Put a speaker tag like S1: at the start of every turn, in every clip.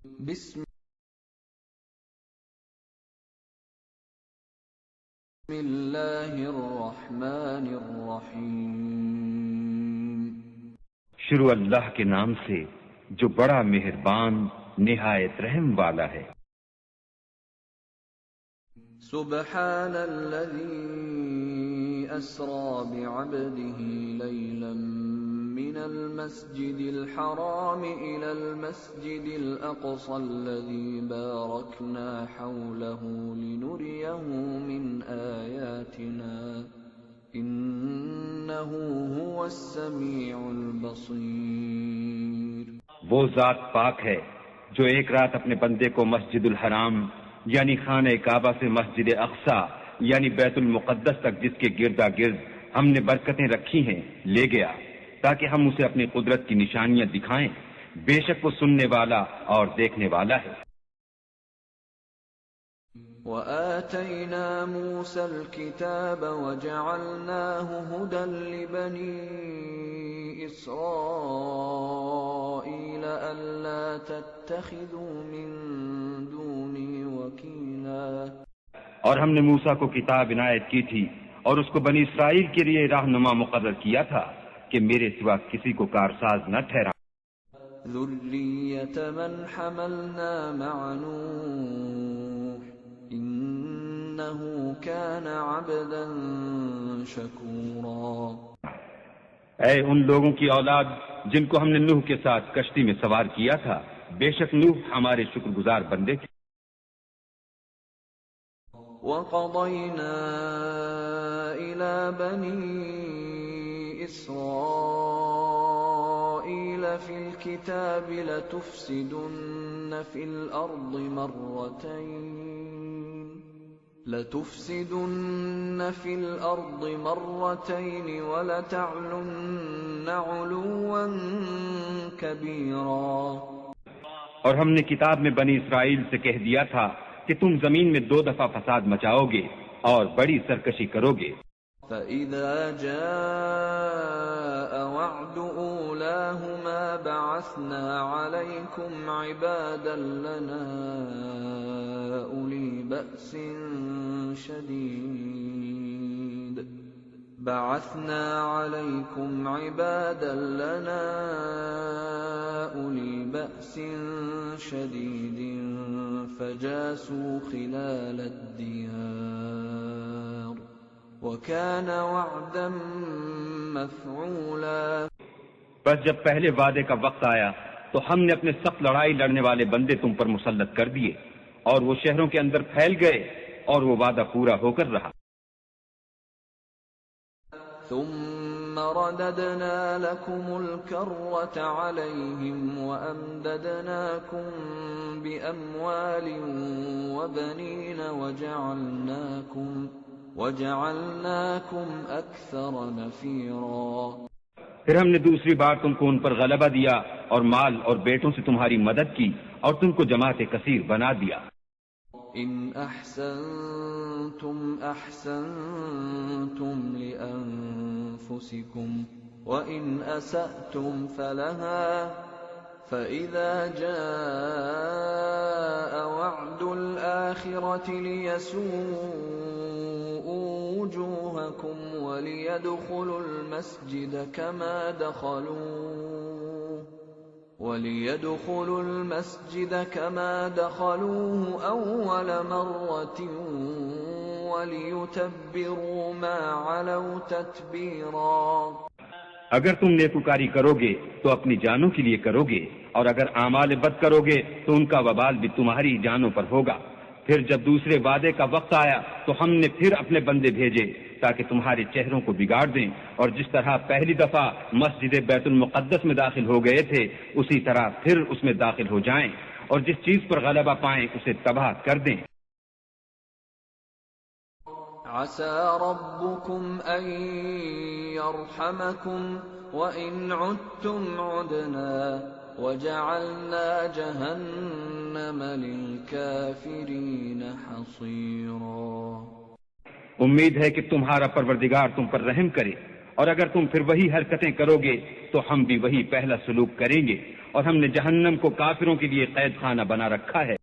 S1: بسم اللہ الرحمن الرحیم،
S2: شروع اللہ کے نام سے جو بڑا مہربان نہایت رحم والا ہے۔
S1: سبحان الذي أسرى بعبده ليلا من المسجد الحرام إلى المسجد الأقصى الذي باركنا حوله لنريه من آياتنا إنه هو السميع البصير۔
S2: وہ ذات پاک ہے جو ایک رات اپنے بندے کو مسجد الحرام یعنی خانہ کعبہ سے مسجد اقصی یعنی بیت المقدس تک جس کے گردا گرد ہم نے برکتیں رکھی ہیں لے گیا تاکہ ہم اسے اپنی قدرت کی نشانیاں دکھائیں، بے شک وہ سننے والا اور دیکھنے والا ہے۔
S1: وآتينا موسى الكتاب وجعلناه هدى لبني إسرائيل ألا تتخذوا من دوني وكيلا۔
S2: اور ہم نے موسیٰ کو کتاب عنایت کی تھی اور اس کو بنی اسرائیل کے لیے رہنما مقرر کیا تھا کہ میرے سوا کسی کو کارساز نہ ٹھہرا۔
S1: ذرية من حملنا مع نوح إنه كان عبدا شكورا۔
S2: اے ان لوگوں کی اولاد جن کو ہم نے نوح کے ساتھ کشتی میں سوار کیا تھا، بے شک نوح ہمارے شکر گزار بندے تھے۔
S1: وَقَضَيْنَا إِلَى بَنِي إِسْرَائِيلَ فِي الْكِتَابِ لَتُفْسِدُنَّ فِي الْأَرْضِ مَرَّتَيْنِ وَلَتَعْلُنَّ عُلُوًّا كَبِيرًا۔
S2: اور ہم نے کتاب میں بنی اسرائیل سے کہہ دیا تھا کہ تم زمین میں 2 دفعہ فساد مچاؤ گے اور بڑی سرکشی کرو گے۔
S1: فَإِذَا جَاءَ وَعْدُ أُولَاهُمَا بَعَثْنَا عَلَيْكُمْ عِبَادًا لَنَا أُولِي بَأْسٍ شَدِيدٍ فَجَاسُوا خِلَالَ الدِّيَارِ وَكَانَ وَعْدًا مَفْعُولًا۔
S2: بس جب پہلے وعدے کا وقت آیا تو ہم نے اپنے سخت لڑائی لڑنے والے بندے تم پر مسلط کر دیے اور وہ شہروں کے اندر پھیل گئے اور وہ وعدہ پورا ہو کر رہا۔
S1: ثم رددنا لكم الكرة عليهم وأمددناكم بأموال وبنين وجعلناكم أكثر نفيرا۔
S2: پھر ہم نے دوسری بار تم کو ان پر غلبہ دیا اور مال اور بیٹوں سے تمہاری مدد کی اور تم کو جماعت کثیر بنا دیا۔
S1: ان احسنتم احسنتم لانفسكم وان اسأتم فلها فاذا جاء وعد الاخرة ليسوءوا وجوهكم وليدخلوا المسجد كما دخلوه أول مرة وليتبروا ما علوا تتبيرا۔
S2: اگر تم نیکوکاری کرو گے تو اپنی جانوں کے لیے کرو گے اور اگر اعمال بد کرو گے تو ان کا وبال بھی تمہاری جانوں پر ہوگا۔ پھر جب دوسرے وعدے کا وقت آیا تو ہم نے پھر اپنے بندے بھیجے تاکہ تمہارے چہروں کو بگاڑ دیں، اور جس طرح پہلی دفعہ مسجد بیت المقدس میں داخل ہو گئے تھے اسی طرح پھر اس میں داخل ہو جائیں، اور جس چیز پر غلبہ پائیں اسے تباہ کر دیں۔
S1: عسى ربكم أن يرحمكم وإن عدتم عدنا وجعلنا جهنم للكافرين حصيرا۔
S2: امید ہے کہ تمہارا پروردگار تم پر رحم کرے، اور اگر تم پھر وہی حرکتیں کرو گے تو ہم بھی وہی پہلا سلوک کریں گے، اور ہم نے جہنم کو کافروں کے لیے قید خانہ بنا رکھا ہے۔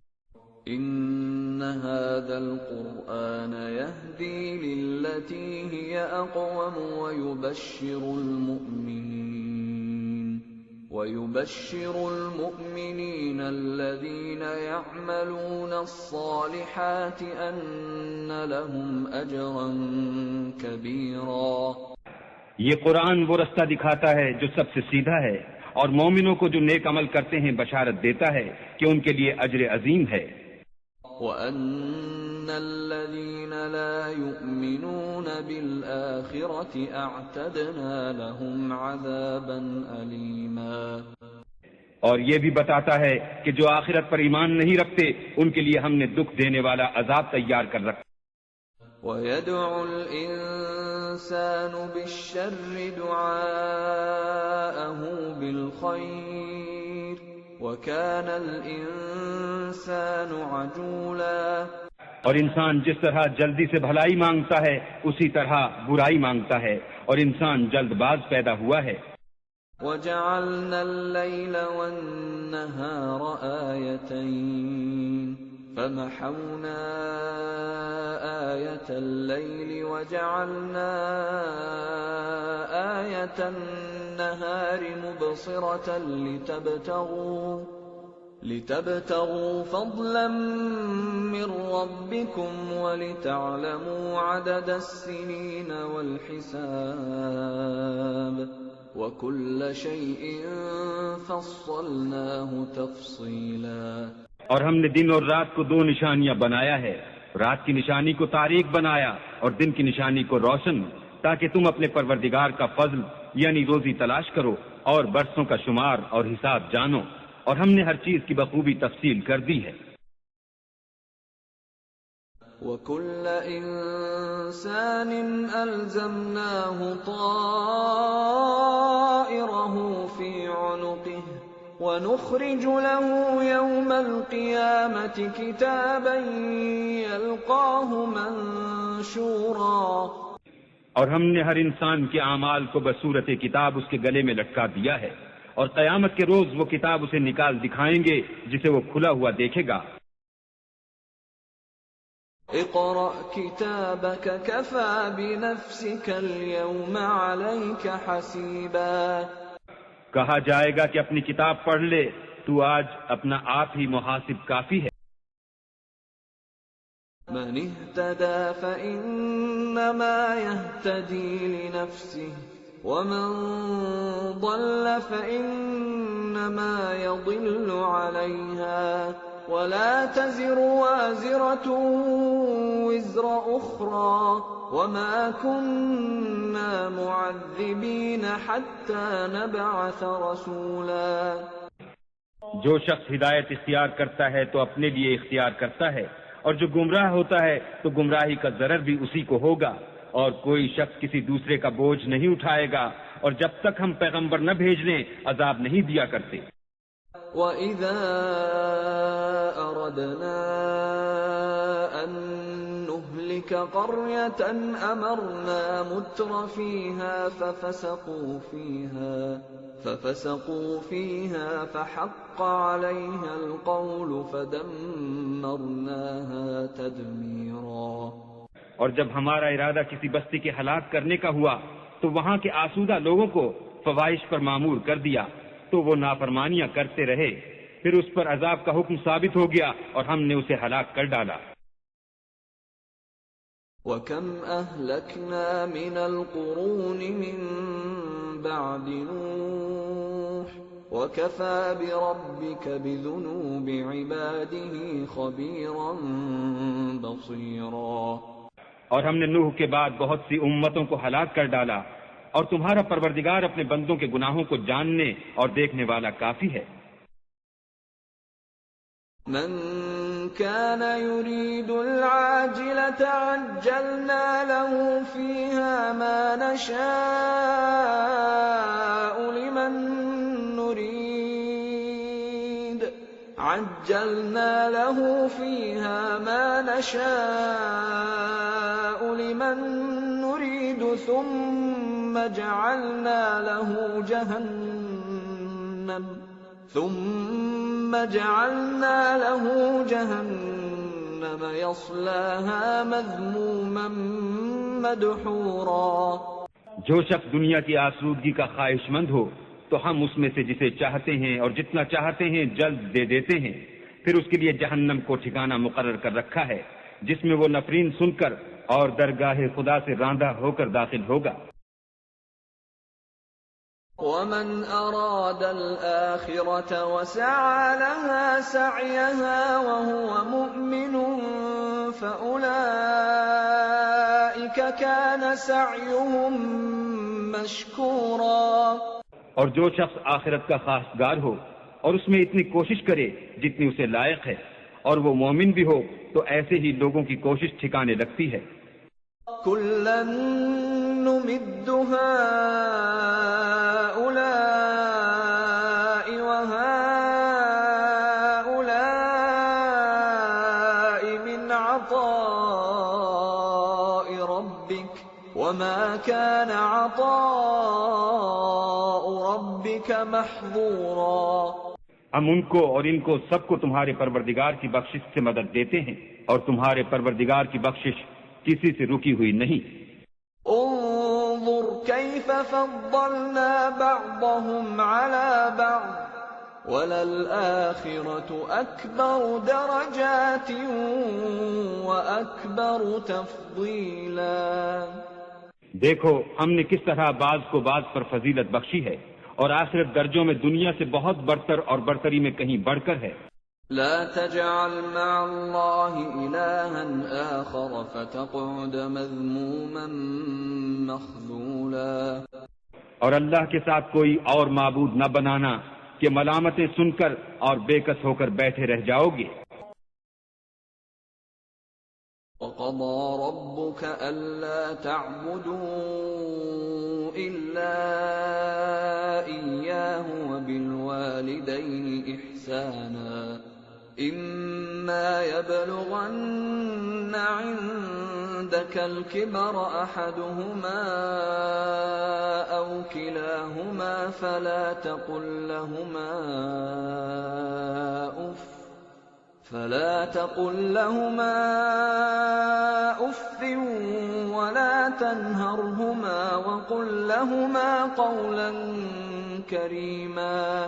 S1: إن هذا القرآن يهدي للتي هي أقوم ويبشر المؤمنين الذين يعملون الصالحات أن لهم أجرا كبيرا۔
S2: یہ قرآن وہ رستہ دکھاتا ہے جو سب سے سیدھا ہے، اور مومنوں کو جو نیک عمل کرتے ہیں بشارت دیتا ہے کہ ان کے لیے اجر عظیم ہے۔
S1: وَأَنَّ الَّذِينَ لَا يُؤْمِنُونَ بِالْآخِرَةِ أَعْتَدْنَا لَهُمْ عَذَابًا أَلِيمًا۔
S2: اور یہ بھی بتاتا ہے کہ جو آخرت پر ایمان نہیں رکھتے ان کے لیے ہم نے دکھ دینے والا عذاب تیار کر رکھا۔
S1: وَيَدْعُ الْإِنسَانُ بِالشَّرِّ دُعَاءَهُ بِالْخَيْرِ وَكَانَ الْإِنسَانُ عَجُولًا۔
S2: اور انسان جس طرح جلدی سے بھلائی مانگتا ہے اسی طرح برائی مانگتا ہے، اور انسان جلد باز پیدا ہوا ہے۔
S1: وَجَعَلْنَا اللَّيْلَ وَالنَّهَارَ آيَتَيْنِ فَمَحَوْنَا آيَةَ اللَّيْلِ وَجَعَلْنَا آيَةَ النَّهَارِ مُبْصِرَةً لِتَبْتَغُوا فَضْلًا مِّن رَّبِّكُمْ وَلِتَعْلَمُوا عَدَدَ السِّنِينَ وَالْحِسَابَ وَكُلَّ شَيْءٍ فَصَّلْنَاهُ تَفْصِيلًا۔
S2: اور ہم نے دن اور رات کو دو نشانیاں بنایا ہے، رات کی نشانی کو تاریک بنایا اور دن کی نشانی کو روشن، تاکہ تم اپنے پروردگار کا فضل یعنی روزی تلاش کرو اور برسوں کا شمار اور حساب جانو، اور ہم نے ہر چیز کی بخوبی تفصیل کر دی ہے۔
S1: وَكُلَّ إِنسَانٍ أَلْزَمْنَاهُ طَائِرَهُ فِي عُنُقِهِ وَنُخْرِجُ لَهُ يَوْمَ الْقِيَامَةِ كِتَابًا يَلْقَاهُ مَنشُورًا۔
S2: اور ہم نے ہر انسان کے اعمال کو بصورت کتاب اس کے گلے میں لٹکا دیا ہے، اور قیامت کے روز وہ کتاب اسے نکال دکھائیں گے جسے وہ کھلا ہوا دیکھے گا۔
S1: اقرأ كتابك كفى بنفسك اليوم عليك حسيبا۔
S2: کہا جائے گا کہ اپنی کتاب پڑھ لے، تو آج اپنا آپ ہی محاسب کافی ہے۔
S1: من اهتدى فإنما يهتدي لنفسه ومن ضل فإنما يضل عليها ولا تزر وازرة وزر أخرى وما كنا معذبين حتى نبعث رسولا۔
S2: جو شخص ہدایت اختیار کرتا ہے تو اپنے لیے اختیار کرتا ہے، اور جو گمراہ ہوتا ہے تو گمراہی کا ضرر بھی اسی کو ہوگا، اور کوئی شخص کسی دوسرے کا بوجھ نہیں اٹھائے گا، اور جب تک ہم پیغمبر نہ بھیج لیں عذاب نہیں دیا کرتے۔
S1: وَإِذَا أَرَدْنَا أَن نُّهْلِكَ قَرْيَةً أَمَرْنَا مُتْرَ فِيهَا فَفَسَقُوا فِيهَا فَحَقَّ عَلَيْهَا الْقَوْلُ فَدَمَّرْنَاهَا تَدْمِيرًا۔
S2: اور جب ہمارا ارادہ کسی بستی کے ہلاک کرنے کا ہوا تو وہاں کے آسودہ لوگوں کو فواحش پر مامور کر دیا، تو وہ نافرمانیاں کرتے رہے، پھر اس پر عذاب کا حکم ثابت ہو گیا اور ہم نے اسے ہلاک کر ڈالا۔
S1: وَكَمْ أَهْلَكْنَا مِنَ الْقُرُونِ مِنْ بَعْدِ نُوحٍ وَكَفَى بِرَبِّكَ بِذُنُوبِ عِبَادِهِ خَبِيرًا بَصِيرًا۔
S2: اور ہم نے نوح کے بعد بہت سی امتوں کو ہلاک کر ڈالا، اور تمہارا پروردگار اپنے بندوں کے گناہوں کو جاننے اور دیکھنے والا کافی ہے۔
S1: من كان يريد العاجلة عجلنا له فيها ما نشاء لمن نريد ثم جعلنا له جهنم يصلاها مذموما مدحورا۔
S2: جو شخص دنیا کی آسودگی کا خواہش مند ہو تو ہم اس میں سے جسے چاہتے ہیں اور جتنا چاہتے ہیں جلد دے دیتے ہیں، پھر اس کے لیے جہنم کو ٹھکانہ مقرر کر رکھا ہے جس میں وہ نفرین سن کر اور درگاہ خدا سے راندہ ہو کر داخل ہوگا۔
S1: وَمَنْ أَرَادَ الْآخِرَةَ وَسَعَى لَهَا سَعْيَهَا وَهُوَ مُؤْمِنٌ فَأُولَئِكَ كَانَ سَعْيُهُمْ مَشْكُورًا۔
S2: اور جو شخص آخرت کا خواستگار ہو اور اس میں اتنی کوشش کرے جتنی اسے لائق ہے اور وہ مومن بھی ہو تو ایسے ہی لوگوں کی کوشش ٹھکانے لگتی ہے۔
S1: كُلًّا نُمِدُّ هَؤُلَاءِ وَهَؤُلَاءِ مِنْ عَطَاءِ رَبِّكَ وَمَا كَانَ عَطَاءُ رَبِّكَ مَحْظُورًا۔
S2: ہم ان کو اور ان کو سب کو تمہارے پروردگار کی بخشش سے مدد دیتے ہیں اور تمہارے پروردگار کی بخشش کسی سے رکی ہوئی نہیں۔
S1: انظر كيف فضلنا بعضهم على بعض وللآخرة أكبر درجات وأكبر تفضيلا۔
S2: دیکھو ہم نے کس طرح بعض کو بعض پر فضیلت بخشی ہے اور آخرت درجوں میں دنیا سے بہت برتر اور برتری میں کہیں بڑھ کر ہے۔
S1: لا تجعل مع الله إلها آخر فتقعد مذموما مخذولا۔
S2: اور اللہ کے ساتھ کوئی اور معبود نہ بنانا کہ ملامتیں سن کر اور بے کس ہو کر بیٹھے رہ جاؤ گے۔
S1: وَقَضَى رَبُّكَ أَلَّا تَعْبُدُوا إِلَّا إِيَّاهُ وَبِالْوَالِدَيْنِ إِحْسَانًا إِمَّا يَبْلُغَنَّ عِندَكَ الْكِبَرَ أَحَدُهُمَا أَوْ كِلَاهُمَا فَلَا تَقُل لهما أُفٍّ ولا تنهرهما وقل لهما قولا كريما۔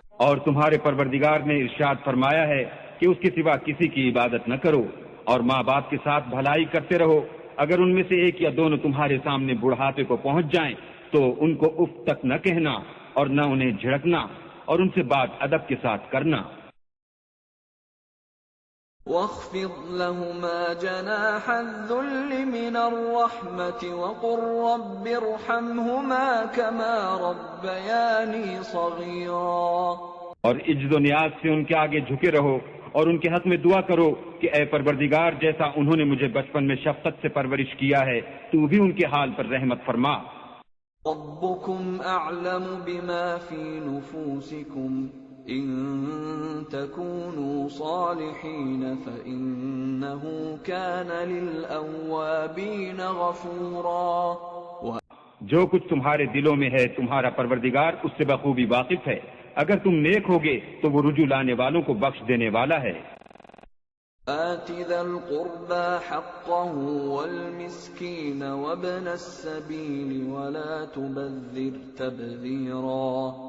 S2: اور تمہارے پروردگار نے ارشاد فرمایا ہے کہ اس کے سوا کسی کی عبادت نہ کرو اور ماں باپ کے ساتھ بھلائی کرتے رہو۔ اگر ان میں سے ایک یا دونوں تمہارے سامنے بڑھاپے کو پہنچ جائیں تو ان کو اف تک نہ کہنا اور نہ انہیں جھڑکنا اور ان سے بات ادب کے ساتھ کرنا۔
S1: وَاخْفِضْ لَهُمَا جَنَاحَ الذُّلِّ مِنَ الرَّحْمَةِ وَقُلْ رَبِّ ارْحَمْهُمَا كَمَا رَبَّيَانِي صَغِيرًا۔
S2: اور عجز و نیاز سے ان کے آگے جھکے رہو اور ان کے حق میں دعا کرو کہ اے پروردگار جیسا انہوں نے مجھے بچپن میں شفقت سے پرورش کیا ہے تو بھی ان کے حال پر رحمت فرما۔
S1: رَبُّكُمْ أَعْلَمُ بِمَا فِي نُفُوسِكُمْ إِن تَكُونُوا صَالِحِينَ فَإِنَّهُ كَانَ لِلْأَوَّابِينَ غَفُورًا۔
S2: جو کچھ تمہارے دلوں میں ہے تمہارا پروردگار اس سے بخوبی واقف ہے۔ اگر تم نیک ہوگے تو وہ رجوع لانے والوں کو بخش دینے والا ہے۔
S1: آتِ ذَا الْقُرْبَى حَقَّهُ وَالْمِسْكِينَ وَابْنَ السَّبِيلِ وَلَا تُبَذِّرْ تَبْذِيرًا۔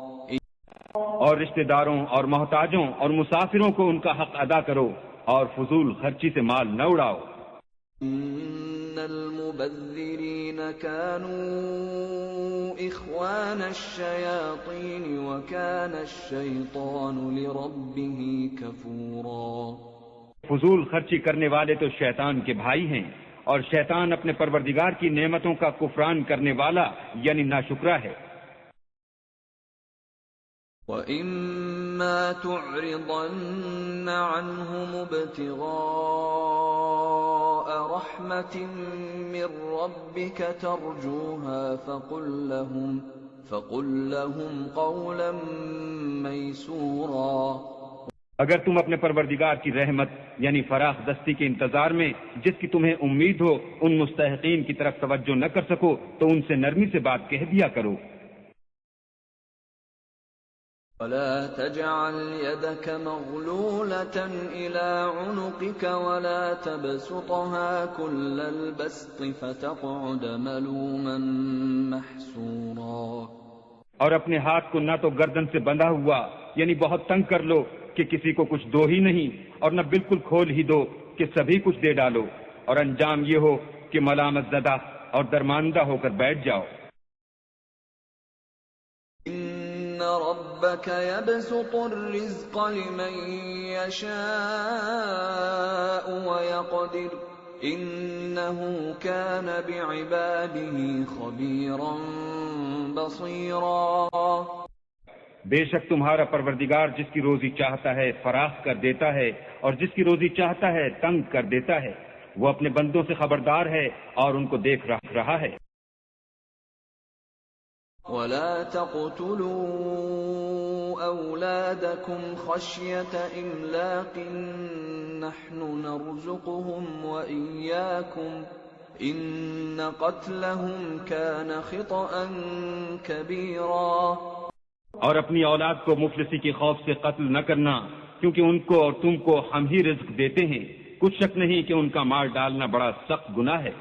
S2: اور رشتہ داروں اور محتاجوں اور مسافروں کو ان کا حق ادا کرو اور فضول خرچی سے مال نہ اڑاؤ۔
S1: ان المبذرین كانوا اخوان الشیاطین وكان الشیطان لربه کفورا۔
S2: فضول خرچی کرنے والے تو شیطان کے بھائی ہیں اور شیطان اپنے پروردگار کی نعمتوں کا کفران کرنے والا یعنی ناشکرا ہے۔
S1: وَإِمَّا تُعْرِضَنَّ عَنْهُمُ ابْتِغَاءَ رَحْمَةٍ مِّن رَّبِّكَ تَرْجُوهَا فَقُل لَّهُمْ قَوْلًا مَّيْسُورًا۔
S2: اگر تم اپنے پروردگار کی رحمت یعنی فراخ دستی کے انتظار میں جس کی تمہیں امید ہو ان مستحقین کی طرف توجہ نہ کر سکو تو ان سے نرمی سے بات کہہ دیا کرو.
S1: ولا تجعل يدك مغلولة إلى عنقك ولا تبسطها كل البسط فتقعد ملوما محسورا.
S2: اور اپنے ہاتھ کو نہ تو گردن سے بندھا ہوا یعنی بہت تنگ کر لو کہ کسی کو کچھ دو ہی نہیں، اور نہ بالکل کھول ہی دو کہ سبھی کچھ دے ڈالو، اور انجام یہ ہو کہ ملامت زدہ اور درماندہ ہو کر بیٹھ جاؤ.
S1: ان ربك يبسط الرزق لمن يشاء ويقدر انه كان بعباده خبيرا بصيرا.
S2: بے شک تمہارا پروردگار جس کی روزی چاہتا ہے فراخ کر دیتا ہے اور جس کی روزی چاہتا ہے تنگ کر دیتا ہے. وہ اپنے بندوں سے خبردار ہے اور ان کو دیکھ رہا ہے.
S1: ولا تقتلوا أولادكم خشية إملاق نحن نرزقهم وإياكم إن قتلهم كان خطأ كبيرا.
S2: اور اپنی اولاد کو مفلسی کے خوف سے قتل نہ کرنا، کیونکہ ان کو اور تم کو ہم ہی رزق دیتے ہیں. کچھ شک نہیں کہ ان کا مال ڈالنا بڑا سخت گناہ ہے.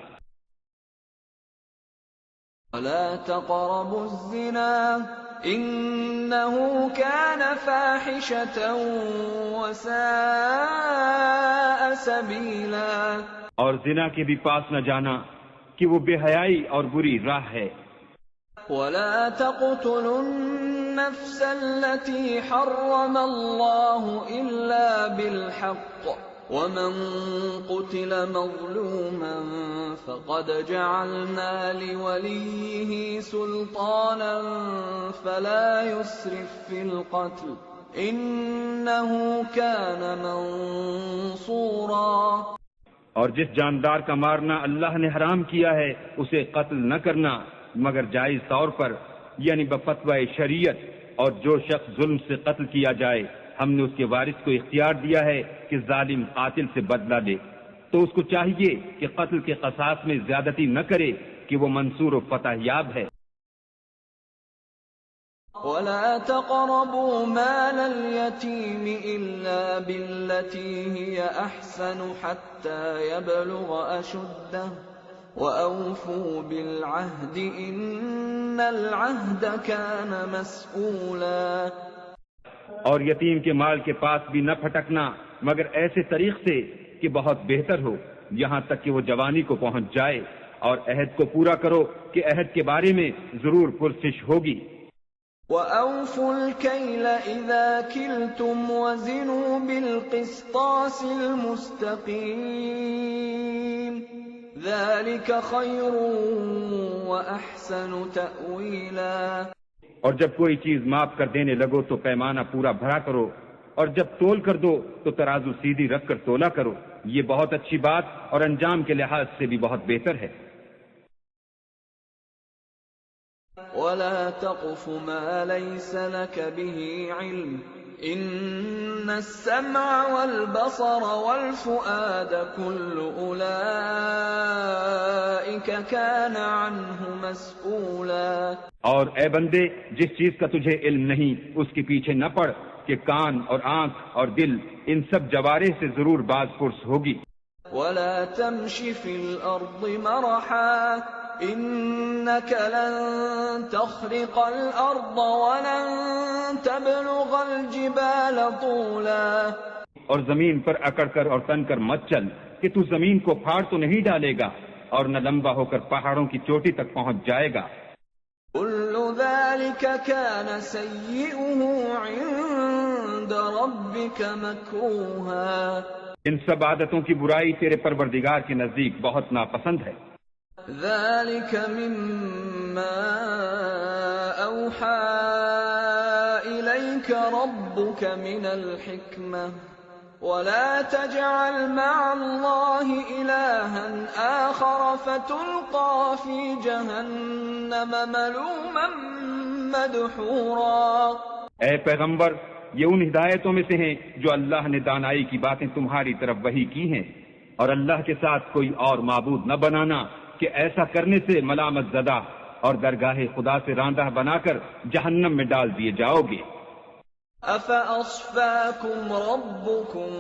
S1: ولا تقربوا الزنا إنه كان فاحشة وساء سبيلا.
S2: اور زنا کے بھی پاس نہ جانا کہ وہ بے حیائی اور بری راہ ہے.
S1: ولا تقتلوا النفس التي حرم الله إلا بالحق ومن قتل مظلوما فقد جعلنا لوليه سلطانا فلا يسرف في القتل إنه كان منصورا.
S2: اور جس جاندار کا مارنا اللہ نے حرام کیا ہے اسے قتل نہ کرنا مگر جائز طور پر یعنی بفتوی شریعت. اور جو شخص ظلم سے قتل کیا جائے ہم نے اس کے وارث کو اختیار دیا ہے کہ ظالم قاتل سے بدلہ لے، تو اس کو چاہیے کہ قتل کے قصاص میں زیادتی نہ کرے کہ وہ منصور و فتح یاب ہے.
S1: ولا تقربوا مال اليتيم إلا بالتي هي أحسن حتى يبلغ أشده وأوفوا بالعهد إن العهد كان مسؤولا.
S2: اور یتیم کے مال کے پاس بھی نہ پھٹکنا مگر ایسے طریق سے کہ بہت بہتر ہو یہاں تک کہ وہ جوانی کو پہنچ جائے، اور عہد کو پورا کرو کہ عہد کے بارے میں ضرور پرسش ہوگی.
S1: وَأَوْفُوا الْكَيْلَ إِذَا كِلْتُمْ وَزِنُوا بِالْقِسْطَاسِ الْمُسْتَقِيمِ ذَلِكَ خَيْرٌ وَأَحْسَنُ تَأْوِيلًا.
S2: اور جب کوئی چیز ماپ کر دینے لگو تو پیمانہ پورا بھرا کرو، اور جب تول کر دو تو ترازو سیدھی رکھ کر تولا کرو. یہ بہت اچھی بات اور انجام کے لحاظ سے بھی بہت بہتر ہے.
S1: ولا تقف ما ليس لك به علم إن السمع والبصر والفؤاد كل أولئك كان عنه مسؤولا.
S2: اور اے بندے جس چیز کا تجھے علم نہیں اس کے پیچھے نہ پڑ کہ کان اور آنکھ اور دل ان سب جوارح سے ضرور باز پرس ہوگی.
S1: ولا تمش في الأرض مرحا إنك لن تخرق الأرض ولن تبلغ الجبال طولا.
S2: اور زمین پر اکڑ کر اور تن کر مت چل کہ تو زمین کو پھاڑ تو نہیں ڈالے گا اور نہ لمبا ہو کر پہاڑوں کی چوٹی تک پہنچ جائے گا.
S1: كل ذلك كان سيئه عند ربك مكروها.
S2: ان سب عادتوں کی برائی تیرے پروردگار کے نزدیک بہت ناپسند ہے.
S1: ذلك مما أوحى إليك ربك من الحكمة ولا تجعل مع الله إلها آخر فتلقى في جهنم ملوما مدحورا.
S2: اے پیغمبر یہ ان ہدایتوں میں سے ہیں جو اللہ نے دانائی کی باتیں تمہاری طرف وحی کی ہیں، اور اللہ کے ساتھ کوئی اور معبود نہ بنانا کہ ایسا کرنے سے ملامت زدہ اور درگاہ خدا سے راندہ بنا کر جہنم میں ڈال دیے جاؤ گے۔
S1: أَفَأَصْفَاكُمْ رَبُّكُمْ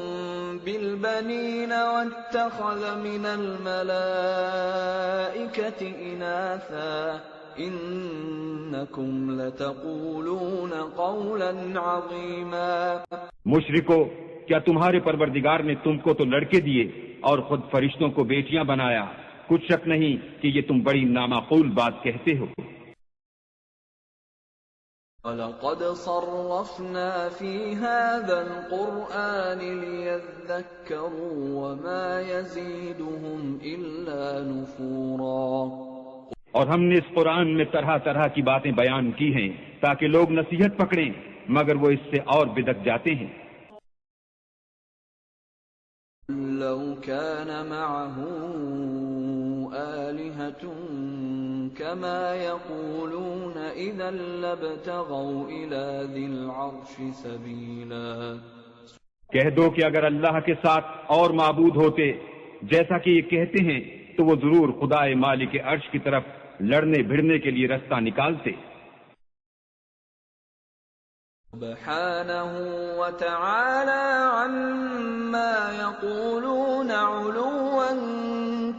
S1: بِالْبَنِينَ وَاتَّخَذَ مِنَ الْمَلَائِكَةِ إِنَاثًا إِنَّكُمْ لَتَقُولُونَ قَوْلًا عَظِيمًا۔
S2: مشرکو، کیا تمہارے پروردگار نے تم کو تو لڑکے دیے اور خود فرشتوں کو بیٹیاں بنایا؟ کچھ شک نہیں کہ یہ تم بڑی نامعقول بات کہتے ہو۔
S1: وَلَقَدْ صَرَّفْنَا فِي هَذَا الْقُرْآنِ لِيَذَّكَّرُوا وَمَا يَزِيدُهُمْ إِلَّا نُفُورًا۔
S2: اور ہم نے اس قرآن میں طرح طرح کی باتیں بیان کی ہیں تاکہ لوگ نصیحت پکڑیں، مگر وہ اس سے اور بدک جاتے ہیں۔
S1: لَوْ كَانَ مَعَهُ آلِهَةٌ كَمَا يَقُولُونَ إِذًا لَابْتَغَوْا إِلَى ذِي الْعَرْشِ سَبِيلًا۔
S2: کہہ دو کہ اگر اللہ کے ساتھ اور معبود ہوتے جیسا کہ یہ کہتے ہیں تو وہ ضرور خدائے مالک عرش کی طرف لڑنے بھڑنے کے لیے رستہ نکالتے۔
S1: سبحانہ وتعالی عما یقولون علوا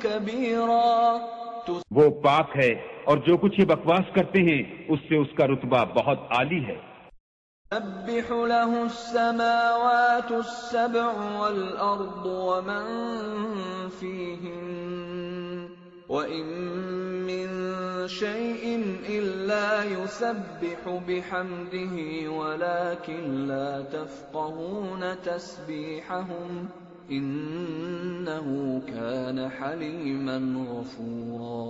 S1: کبیرا۔
S2: وہ پاک ہے اور جو کچھ یہ بکواس کرتے ہیں اس سے اس کا رتبہ بہت عالی ہے۔
S1: سبح له السماوات السبع والأرض ومن فيهن وإن من شيء إلا يسبح بحمده ولكن لا تفقهون تسبيحهم إنه كان حليما غفورا۔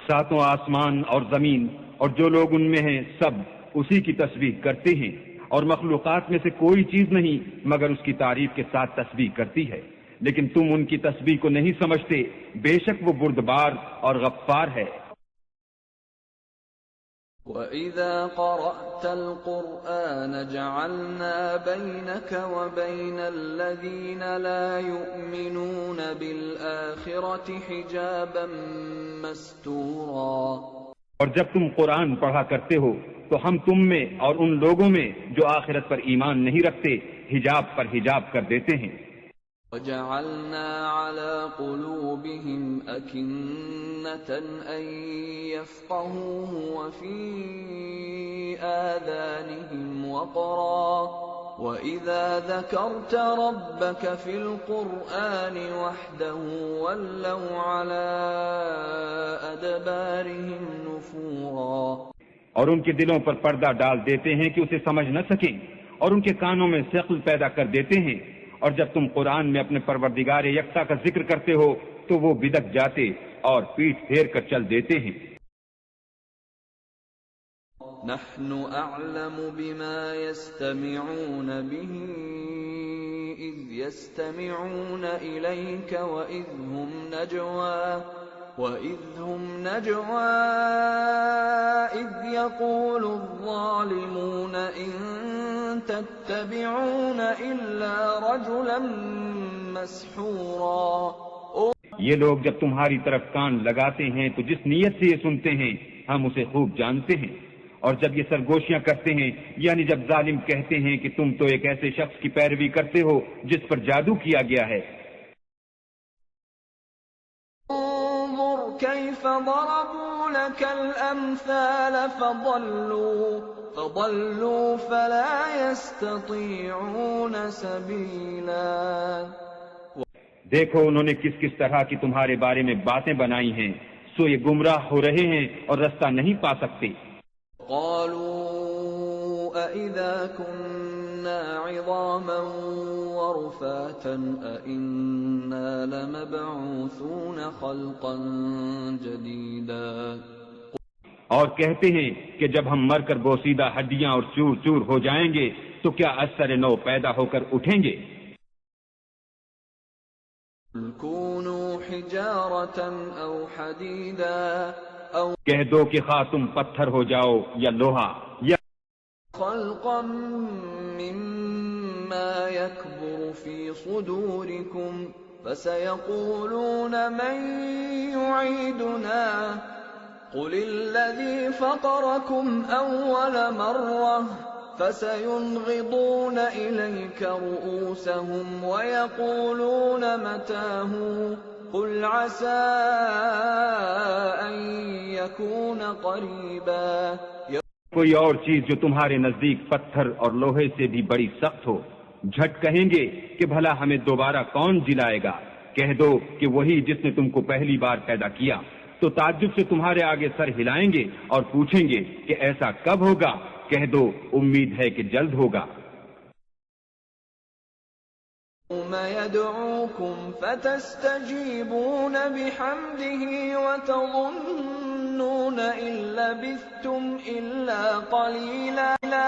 S2: ساتوں آسمان اور زمین اور جو لوگ ان میں ہیں سب اسی کی تسبیح کرتے ہیں، اور مخلوقات میں سے کوئی چیز نہیں مگر اس کی تعریف کے ساتھ تسبیح کرتی ہے، لیکن تم ان کی تسبیح کو نہیں سمجھتے، بے شک وہ بردبار اور غفار ہے۔
S1: وَإِذَا قَرَأْتَ الْقُرْآنَ جَعَلْنَا بَيْنَكَ وَبَيْنَ الَّذِينَ لَا يُؤْمِنُونَ بِالْآخِرَةِ حِجَابًا مَسْتُورًا۔ اور
S2: جب تم قرآن پڑھا کرتے ہو تو ہم تم میں اور ان لوگوں میں جو آخرت پر ایمان نہیں رکھتے حجاب پر حجاب کر دیتے ہیں۔
S1: وَجَعَلْنَا عَلَى قُلُوبِهِمْ أَكِنَّةً أَن يَفْقَهُوهُ وَفِي آذَانِهِمْ وَقْرًا وَإِذَا ذَكَرْتَ رَبَّكَ فِي الْقُرْآنِ وَحْدَهُ وَلَّوْا عَلَى أَدْبَارِهِمْ نُفُورًا۔
S2: اور ان کے دلوں پر پردہ ڈال دیتے ہیں کہ اسے سمجھ نہ سکیں، اور ان کے کانوں میں ثقل پیدا کر دیتے ہیں، اور جب تم قرآن میں اپنے پروردگار یکتا کا ذکر کرتے ہو تو وہ بدک جاتے اور پیٹھ پھیر کر چل دیتے ہیں۔
S1: نحن اعلم بما يستمعون به اذ يستمعون اليك واذ هم نجوى اذ يقول الظالمون ان تتبعون الا رجلا مسحورا۔
S2: یہ لوگ جب تمہاری طرف کان لگاتے ہیں تو جس نیت سے یہ سنتے ہیں ہم اسے خوب جانتے ہیں، اور جب یہ سرگوشیاں کرتے ہیں یعنی جب ظالم کہتے ہیں کہ تم تو ایک ایسے شخص کی پیروی کرتے ہو جس پر جادو کیا گیا ہے۔
S1: انظر كيف ضربوا لك الامثال فضلوا فلا يستطيعون سبيلا۔
S2: دیکھو انہوں نے کس کس طرح کی تمہارے بارے میں باتیں بنائی ہیں، سو یہ گمراہ ہو رہے ہیں اور رستہ نہیں پا سکتے۔
S1: قالوا أَإِذَا كُنَّا عِظَامًا وَرُفَاتًا أَإِنَّا لَمَبْعُوثُونَ خَلْقًا جَدِيدًا۔
S2: اور کہتے ہیں کہ جب ہم مر کر بوسیدہ ہڈیاں اور چور چور ہو جائیں گے تو کیا اثر نو پیدا ہو کر اٹھیں گے؟
S1: كونوا حجارة أو حديدا أو
S2: کہہ دو کہ خواہ تم پتھر ہو جاؤ یا لوہا یا
S1: خلقا مما يكبر في صدوركم فسيقولون من يعيدنا قل الذي فطركم أول مرة فسينغضون إليك رؤوسهم ويقولون متى هو قل عسى أن يكون قريبا.
S2: کوئی اور چیز جو تمہارے نزدیک پتھر اور لوہے سے بھی بڑی سخت ہو، جھٹ کہیں گے کہ بھلا ہمیں دوبارہ کون جلائے گا؟ کہہ دو کہ وہی جس نے تم کو پہلی بار پیدا کیا. تو تعجب سے تمہارے آگے سر ہلائیں گے اور پوچھیں گے کہ ایسا کب ہوگا؟ کہہ دو امید ہے کہ جلد ہوگا.
S1: يَوْمَ يَدْعُوكُمْ فَتَسْتَجِيبُونَ بِحَمْدِهِ وَتَظُنُّونَ إِن لَّبِثْتُمْ إِلَّا قَلِيلًا.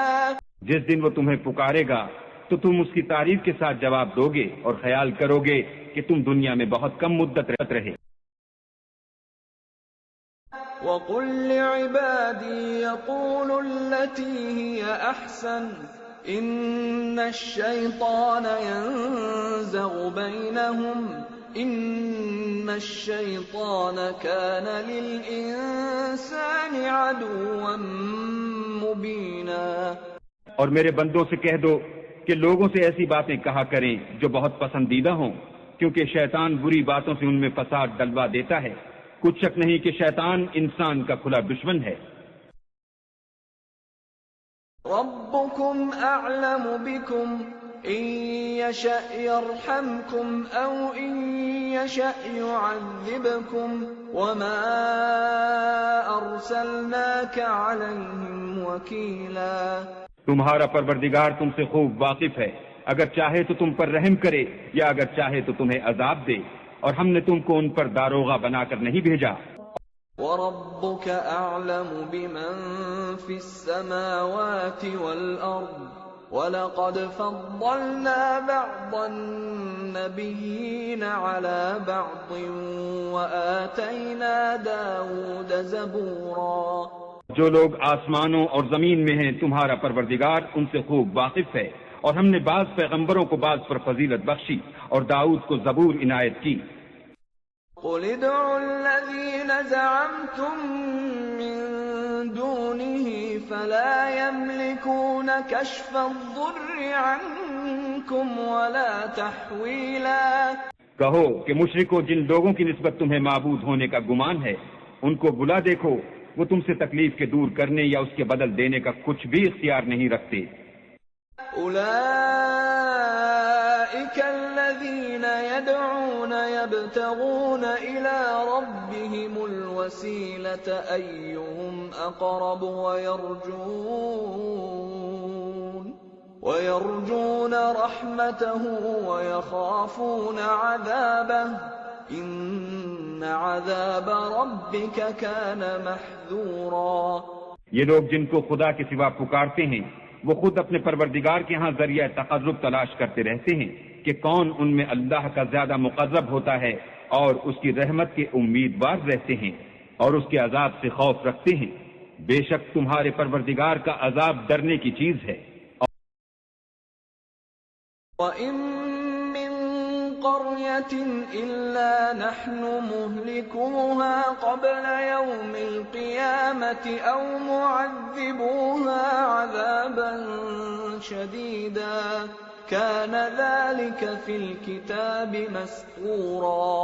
S2: جس دن وہ تمہیں پکارے گا تو تم اس کی تعریف کے ساتھ جواب دو گے اور خیال کرو گے کہ تم دنیا میں بہت کم مدت رہے.
S1: وَقُل لِّعِبَادِي يَقُولُوا الَّتِي هِيَ أَحْسَنُ إِنَّ الشَّيْطَانَ يَنزَغُ بَيْنَهُمْ إِنَّ الشَّيْطَانَ كَانَ لِلْإِنسَانِ عَدُوًّا مُّبِينًا.
S2: اور میرے بندوں سے کہہ دو کہ لوگوں سے ایسی باتیں کہا کریں جو بہت پسندیدہ ہوں، کیونکہ شیطان بری باتوں سے ان میں فساد ڈلوا دیتا ہے. کچھ شک نہیں کہ شیطان انسان کا کھلا دشمن ہے.
S1: ربكم أعلم بكم إن يشأ يرحمكم أو إن يشأ يعذبكم وما أرسلناك عليهم وكيلا.
S2: تمہارا پروردگار تم سے خوب واقف ہے، اگر چاہے تو تم پر رحم کرے یا اگر چاہے تو تمہیں عذاب دے، اور ہم نے تم کو ان پر داروغہ بنا کر نہیں بھیجا.
S1: وَرَبُّكَ أَعْلَمُ بِمَن فِي السَّمَاوَاتِ وَالْأَرْضِ وَلَقَدْ فَضَّلْنَا بَعْضَ النَّبِيِّينَ عَلَى بَعْضٍ وَآتَيْنَا دَاوُودَ زَبُورًا.
S2: جو لوگ آسمانوں اور زمین میں ہیں تمہارا پروردگار ان سے خوب واقف ہے، اور ہم نے بعض پیغمبروں کو بعض پر فضیلت بخشی اور داؤد کو زبور عنایت کی.
S1: قُلِ ادْعُوا الَّذِينَ زَعَمْتُم مِّن دُونِهِ فَلَا يَمْلِكُونَ كَشْفَ الضُّرِّ عَنكُمْ وَلَا تَحْوِيلًا.
S2: کہو کہ مشرکو جن لوگوں کی نسبت تمہیں معبود ہونے کا گمان ہے ان کو بلا دیکھو، وہ تم سے تکلیف کے دور کرنے یا اس کے بدل دینے کا کچھ بھی اختیار نہیں رکھتے.
S1: أولئك الذين يدعون يبتغون إلى ربهم الوسيلة أيهم أقرب ويرجون رحمته ويخافون عذابه إن عذاب ربك كان محذورا.
S2: یہ لوگ جن کو خدا کے سوا پکارتے ہیں وہ خود اپنے پروردگار کے ہاں ذریعہ تقرب تلاش کرتے رہتے ہیں کہ کون ان میں اللہ کا زیادہ مقرب ہوتا ہے، اور اس کی رحمت کے امیدوار رہتے ہیں اور اس کے عذاب سے خوف رکھتے ہیں. بے شک تمہارے پروردگار کا عذاب ڈرنے کی چیز ہے.
S1: وَإِن مِّن قَرْيَةٍ إِلَّا نَحْنُ مُهْلِكُوهَا قَبْلَ يَوْمِ الْقِيَامَةِ أَوْ مُعَذِّبُوهَا عَذَابًا شَدِيدًا كَانَ ذَلِكَ فِي الْكِتَابِ مَسْطُورًا.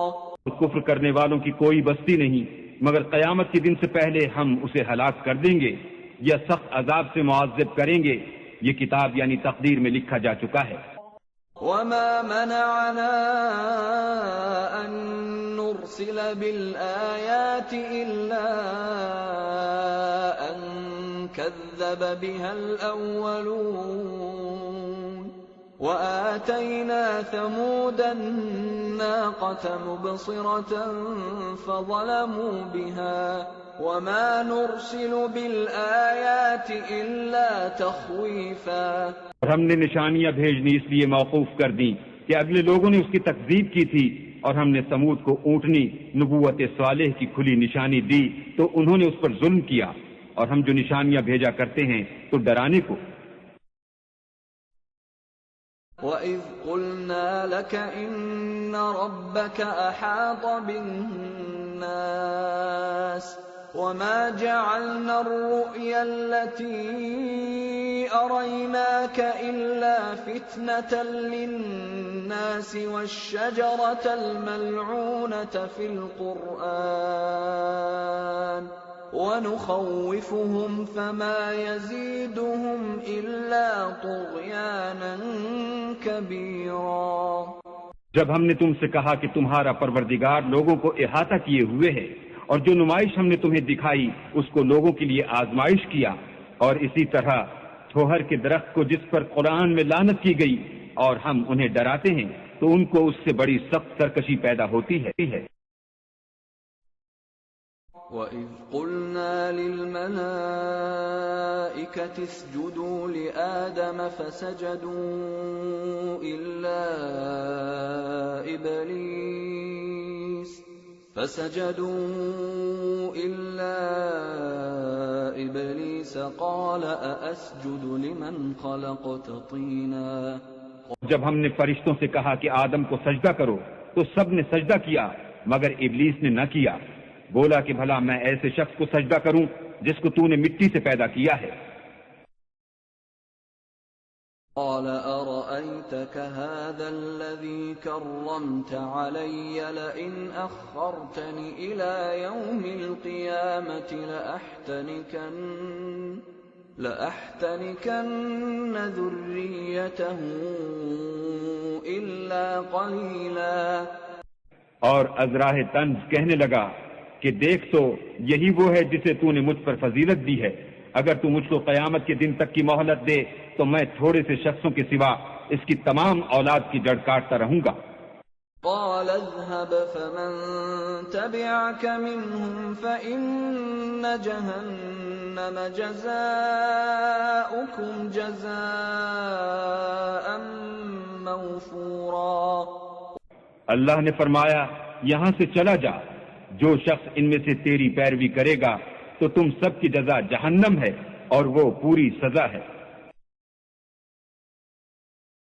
S2: کفر کرنے والوں کی کوئی بستی نہیں مگر قیامت کے دن سے پہلے ہم اسے ہلاک کر دیں گے یا سخت عذاب سے معذب کریں گے. یہ کتاب یعنی تقدیر میں لکھا جا چکا ہے.
S1: وَمَا مَنَعَنَا أَن نُّرْسِلَ بِالْآيَاتِ إِلَّا أَن كَذَّبَ بِهَا الْأَوَّلُونَ وَآتَيْنَا ثَمُودَ النَّاقَةَ مُبْصِرَةً فَظَلَمُوا بِهَا وَمَا نُرْسِلُ بِالْآيَاتِ إِلَّا تَخْوِيفًا.
S2: اور ہم نے نشانیاں بھیجنی اس لیے موقوف کر دیں کہ اگلے لوگوں نے اس کی تکذیب کی تھی، اور ہم نے سمود کو اونٹنی نبوت صالح کی کھلی نشانی دی تو انہوں نے اس پر ظلم کیا. اور ہم جو نشانیاں بھیجا کرتے ہیں تو ڈرانے کو،
S1: وَإِذْ قُلْنَا لَكَ إِنَّ رَبَّكَ أَحَاطَ بِالنَّاسِ وَمَا جَعَلْنَا الرُّؤْيَا الَّتِي أَرَيْنَاكَ إِلَّا فِتْنَةً لِلنَّاسِ وَالشَّجَرَةَ الْمَلْعُونَةَ فِي الْقُرْآنِ وَنُخَوِّفُهُمْ فَمَا يَزِيدُهُمْ إِلَّا طُغْيَانًا كَبِيرًا۔
S2: جب ہم نے تم سے کہا کہ تمہارا پروردگار لوگوں کو احاطہ کیے ہوئے ہے اور جو نمائش ہم نے تمہیں دکھائی اس کو لوگوں کے لیے آزمائش کیا، اور اسی طرح چھوہر کے درخت کو جس پر قرآن میں لعنت کی گئی اور ہم انہیں ڈراتے ہیں تو ان کو اس سے بڑی سخت سرکشی پیدا ہوتی ہے۔
S1: وَإِذْ قُلْنَا لِلْمَلَائِكَةِ اسْجُدُوا لِآدَمَ فَسَجَدُوا إِلَّا إِبْلِيسَ قَالَ أَأَسْجُدُ لِمَنْ خَلَقْتَ طِينًا۔
S2: جب ہم نے فرشتوں سے کہا کہ آدم کو سجدہ کرو تو سب نے سجدہ کیا مگر ابلیس نے نہ کیا، بولا کہ بھلا میں ایسے شخص کو سجدہ کروں جس کو تو نے مٹی سے پیدا کیا ہے۔
S1: قال أرأيتك هذا الذي كرمت علي لئن أخرتني إلى يوم القيامة لأحتنكن ذريته إلا قليلا۔
S2: اور ازراہ طنز کہنے لگا کہ دیکھ تو یہی وہ ہے جسے تو نے مجھ پر فضیلت دی ہے، اگر تو مجھ کو قیامت کے دن تک کی مہلت دے تو میں تھوڑے سے شخصوں کے سوا اس کی تمام اولاد کی جڑ کاٹتا رہوں گا۔
S1: قال اذهب فمن تبعك منهم فإن جهنم جزاؤكم جزاء موفورا۔
S2: اللہ نے فرمایا یہاں سے چلا جا، جو شخص ان میں سے تیری پیروی کرے گا تو تم سب کی جزا جہنم ہے اور وہ پوری سزا ہے۔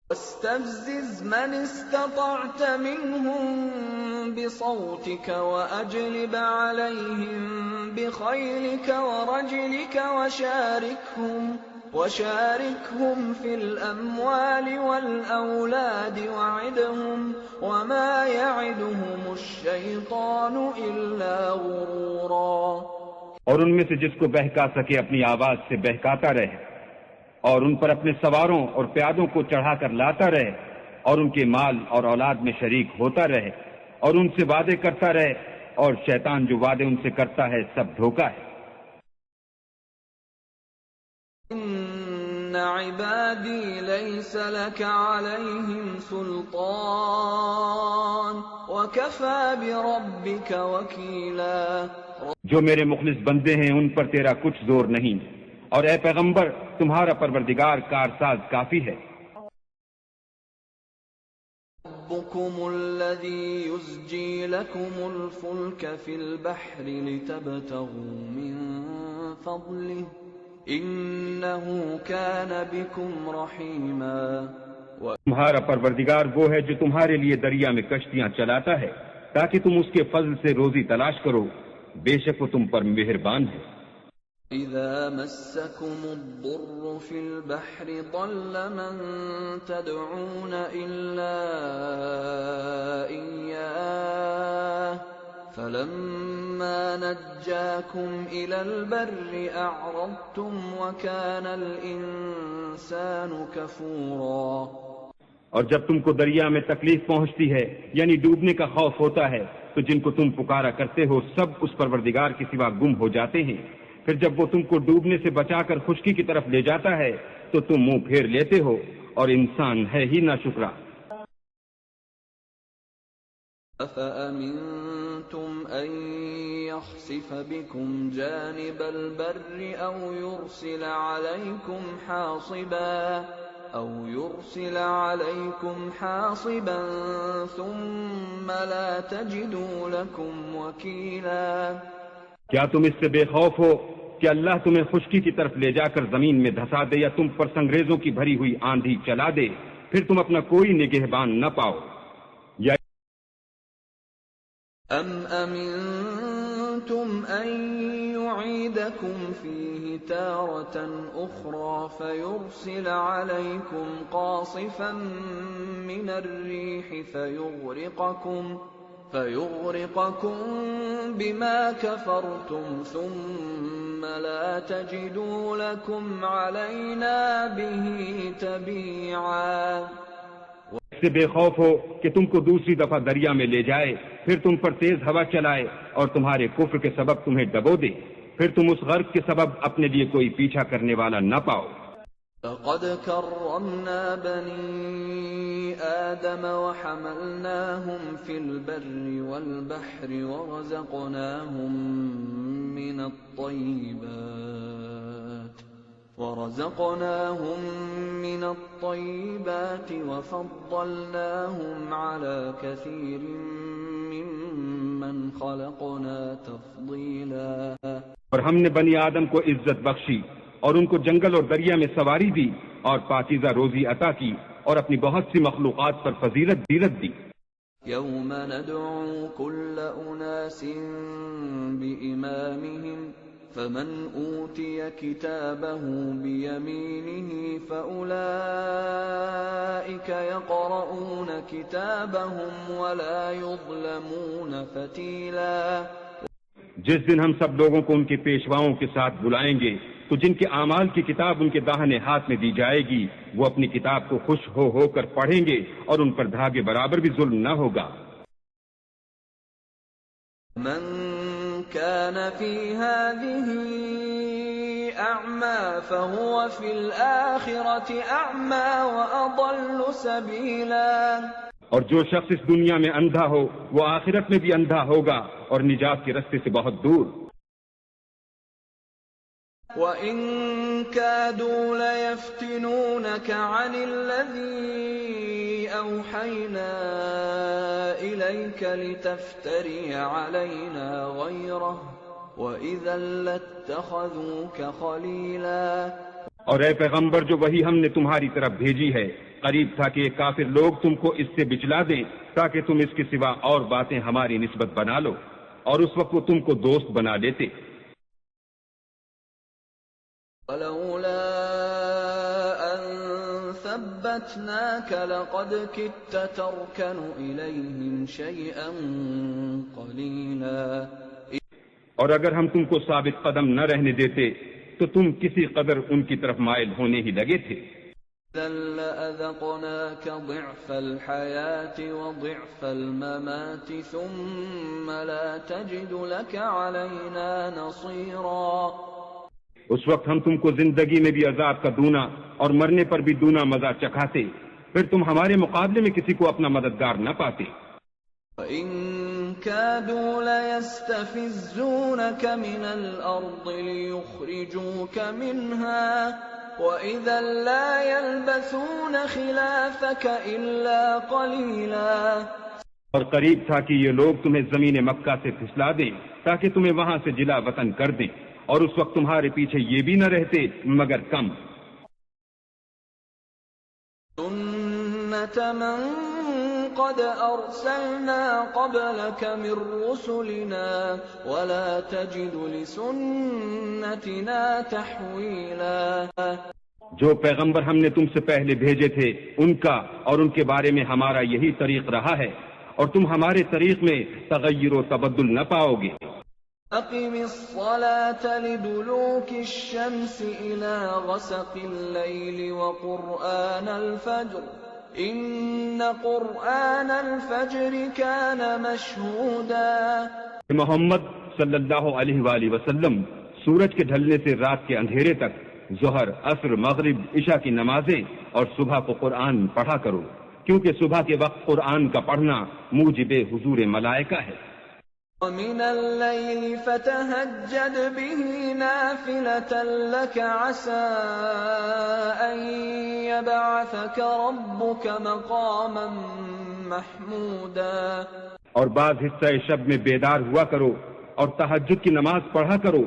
S1: واستفزز من استطعت منهم بصوتك وأجلب عليهم بخيلك ورجلك وشاركهم في الأموال والأولاد وعدهم وما يعدهم الشيطان إلا غرورا۔
S2: اور ان میں سے جس کو بہکا سکے اپنی آواز سے بہکاتا رہے، اور ان پر اپنے سواروں اور پیادوں کو چڑھا کر لاتا رہے، اور ان کے مال اور اولاد میں شریک ہوتا رہے، اور ان سے وعدے کرتا رہے، اور شیطان جو وعدے ان سے کرتا ہے سب دھوکہ ہے۔
S1: ان عبادی لیس لک علیہم سلطان وکفی بربک وکیلا۔
S2: جو میرے مخلص بندے ہیں ان پر تیرا کچھ زور نہیں، اور اے پیغمبر تمہارا پروردگار کارساز کافی ہے۔
S1: ربکم الذی یزجی لکم الفلک فی البحر لتبتغوا من فضلہ انہ کان بکم رحیما۔
S2: تمہارا پروردگار وہ ہے جو تمہارے لیے دریا میں کشتیاں چلاتا ہے تاکہ تم اس کے فضل سے روزی تلاش کرو، بے شک وہ تم پر مہربان ہے۔
S1: اذا مسکم الضر فی البحر ضل من تدعون الا ایاہ فلما نجاکم الى البر اعرضتم وکان الانسان کفورا۔
S2: اور جب تم کو دریا میں تکلیف پہنچتی ہے یعنی ڈوبنے کا خوف ہوتا ہے تو جن کو تم پکارا کرتے ہو سب اس پروردگار کے سوا گم ہو جاتے ہیں، پھر جب وہ تم کو ڈوبنے سے بچا کر خشکی کی طرف لے جاتا ہے تو تم منہ پھیر لیتے ہو، اور انسان ہے ہی ناشکرا۔
S1: أَفَأَمِنْتُمْ أَنْ يَخْسِفَ بِكُمْ جَانِبَ الْبَرِّ أَوْ يُرْسِلَ عَلَيْكُمْ حَاصِبًا ثُمَّ لَا تَجِدُوا لَكُمْ وَكِيلًا۔
S2: کیا تم اس سے بے خوف ہو کہ اللہ تمہیں خشکی کی طرف لے جا کر زمین میں دھسا دے یا تم پر سنگریزوں کی بھری ہوئی آندھی چلا دے پھر تم اپنا کوئی نگہبان نہ پاؤ. یا
S1: ام امنتم ان يعيدكم فيه تارة اخرى فيرسل عليكم قاصفا من الريح فيغرقكم بما كفرتم ثم لا تجدوا لكم علينا به تبيعا.
S2: اس سے بے خوف ہو کہ تم کو دوسری دفعہ دریا میں لے جائے، پھر تم پر تیز ہوا چلائے اور تمہارے کفر کے سبب تمہیں ڈبو دے، پھر تم اس غرق کے سبب اپنے لیے کوئی پیچھا کرنے والا نہ پاؤ.
S1: لقد كرمنا بني آدم وحملناهم في البر والبحر ورزقناهم من الطيبات وفضلناهم على كثير ممن خلقنا تفضيلا.
S2: اور ہم نے بنی آدم کو عزت بخشی اور ان کو جنگل اور دریا میں سواری دی اور پاکیزہ روزی عطا کی اور اپنی بہت سی مخلوقات پر فضیلت دی.
S1: یوم ندعو کل اناس بإمامهم فمن اوتی کتابه بیمینه فأولئک یقرؤون کتابهم ولا یظلمون فتیلا.
S2: جس دن ہم سب لوگوں کو ان کے پیشواؤں کے ساتھ بلائیں گے تو جن کے اعمال کی کتاب ان کے داہنے ہاتھ میں دی جائے گی وہ اپنی کتاب کو خوش ہو کر پڑھیں گے اور ان پر دھاگے برابر بھی ظلم نہ ہوگا.
S1: من كان في هذه أعمى فهو في الآخرة أعمى وأضل سبيلا.
S2: اور جو شخص اس دنیا میں اندھا ہو وہ آخرت میں بھی اندھا ہوگا اور نجات کے رستے سے بہت دور.
S1: وَإِن كَادُوا لَيَفْتِنُونَكَ عَنِ الَّذِي أَوْحَيْنَا إِلَيْكَ لِتَفْتَرِيَ عَلَيْنَا غَيْرَهُ وَإِذًا لَّاتَّخَذُوكَ خَلِيلًا.
S2: اور اے پیغمبر جو وہی ہم نے تمہاری طرف بھیجی ہے، قریب تھا کہ یہ کافر لوگ تم کو اس سے بچلا دیں تاکہ تم اس کے سوا اور باتیں ہماری نسبت بنا لو، اور اس وقت وہ تم کو دوست بنا لیتے.
S1: وَلَوْلَا أَن ثَبَّتْنَاكَ لَقَدْ كِدتَّ تَرْكَنُ إِلَيْهِمْ شَيْئًا قَلِيلًا.
S2: اور اگر ہم تم کو ثابت قدم نہ رہنے دیتے تو تم کسی قدر ان کی طرف مائل ہونے ہی لگے تھے.
S1: لَأَذَقْنَاكَ ضِعْفَ الْحَيَاةِ وَضِعْفَ الْمَمَاتِ ثُمَّ لَا تَجِدُ لَكَ عَلَيْنَا نَصِيرًا.
S2: اس وقت ہم تم کو زندگی میں بھی عذاب کا دونا اور مرنے پر بھی دونا مزہ چکھاتے، پھر تم ہمارے مقابلے میں کسی کو اپنا مددگار نہ پاتے.
S1: وَإِن كَادُوا لَيَسْتَفِزُّونَكَ مِنَ الْأَرْضِ لِيُخْرِجُوكَ مِنْهَا وَإِذًا لَّا يَلْبَثُونَ خِلَافَكَ إِلَّا قَلِيلًا.
S2: اور قریب تھا کہ یہ لوگ تمہیں زمین مکہ سے پھسلا دیں تاکہ تمہیں وہاں سے جلا وطن کر دیں، اور اس وقت تمہارے پیچھے یہ بھی نہ رہتے مگر کم.
S1: سُنَّةَ مَن قَدْ أَرْسَلْنَا قَبْلَكَ مِن رُّسُلِنَا وَلَا تَجِدُ لِسُنَّتِنَا تَحْوِيلًا.
S2: جو پیغمبر ہم نے تم سے پہلے بھیجے تھے ان کا اور ان کے بارے میں ہمارا یہی طریق رہا ہے، اور تم ہمارے طریق میں تغیر و تبدل نہ پاؤ گے.
S1: أقم الصلاة لدلوك الشمس إلى غسق الليل وقرآن الفجر إن قرآن الفجر كان مشهودا.
S2: محمد صلی اللہ علیہ وآلہ وسلم سورج کے ڈھلنے سے رات کے اندھیرے تک ظہر، عصر، مغرب، عشاء کی نمازیں اور صبح کو قرآن پڑھا کرو، کیونکہ صبح کے وقت قرآن کا پڑھنا موجب حضور ملائکہ ہے.
S1: وَمِنَ اللَّيْلِ فَتَهَجَّدْ بِهِ نَافِلَةً لَكَ عَسَىٰ أَن يَبْعَثَكَ رَبُّكَ مَقَامًا مَّحْمُودًا.
S2: اور بعض حصہ شب میں بیدار ہوا کرو اور تہجد کی نماز پڑھا کرو،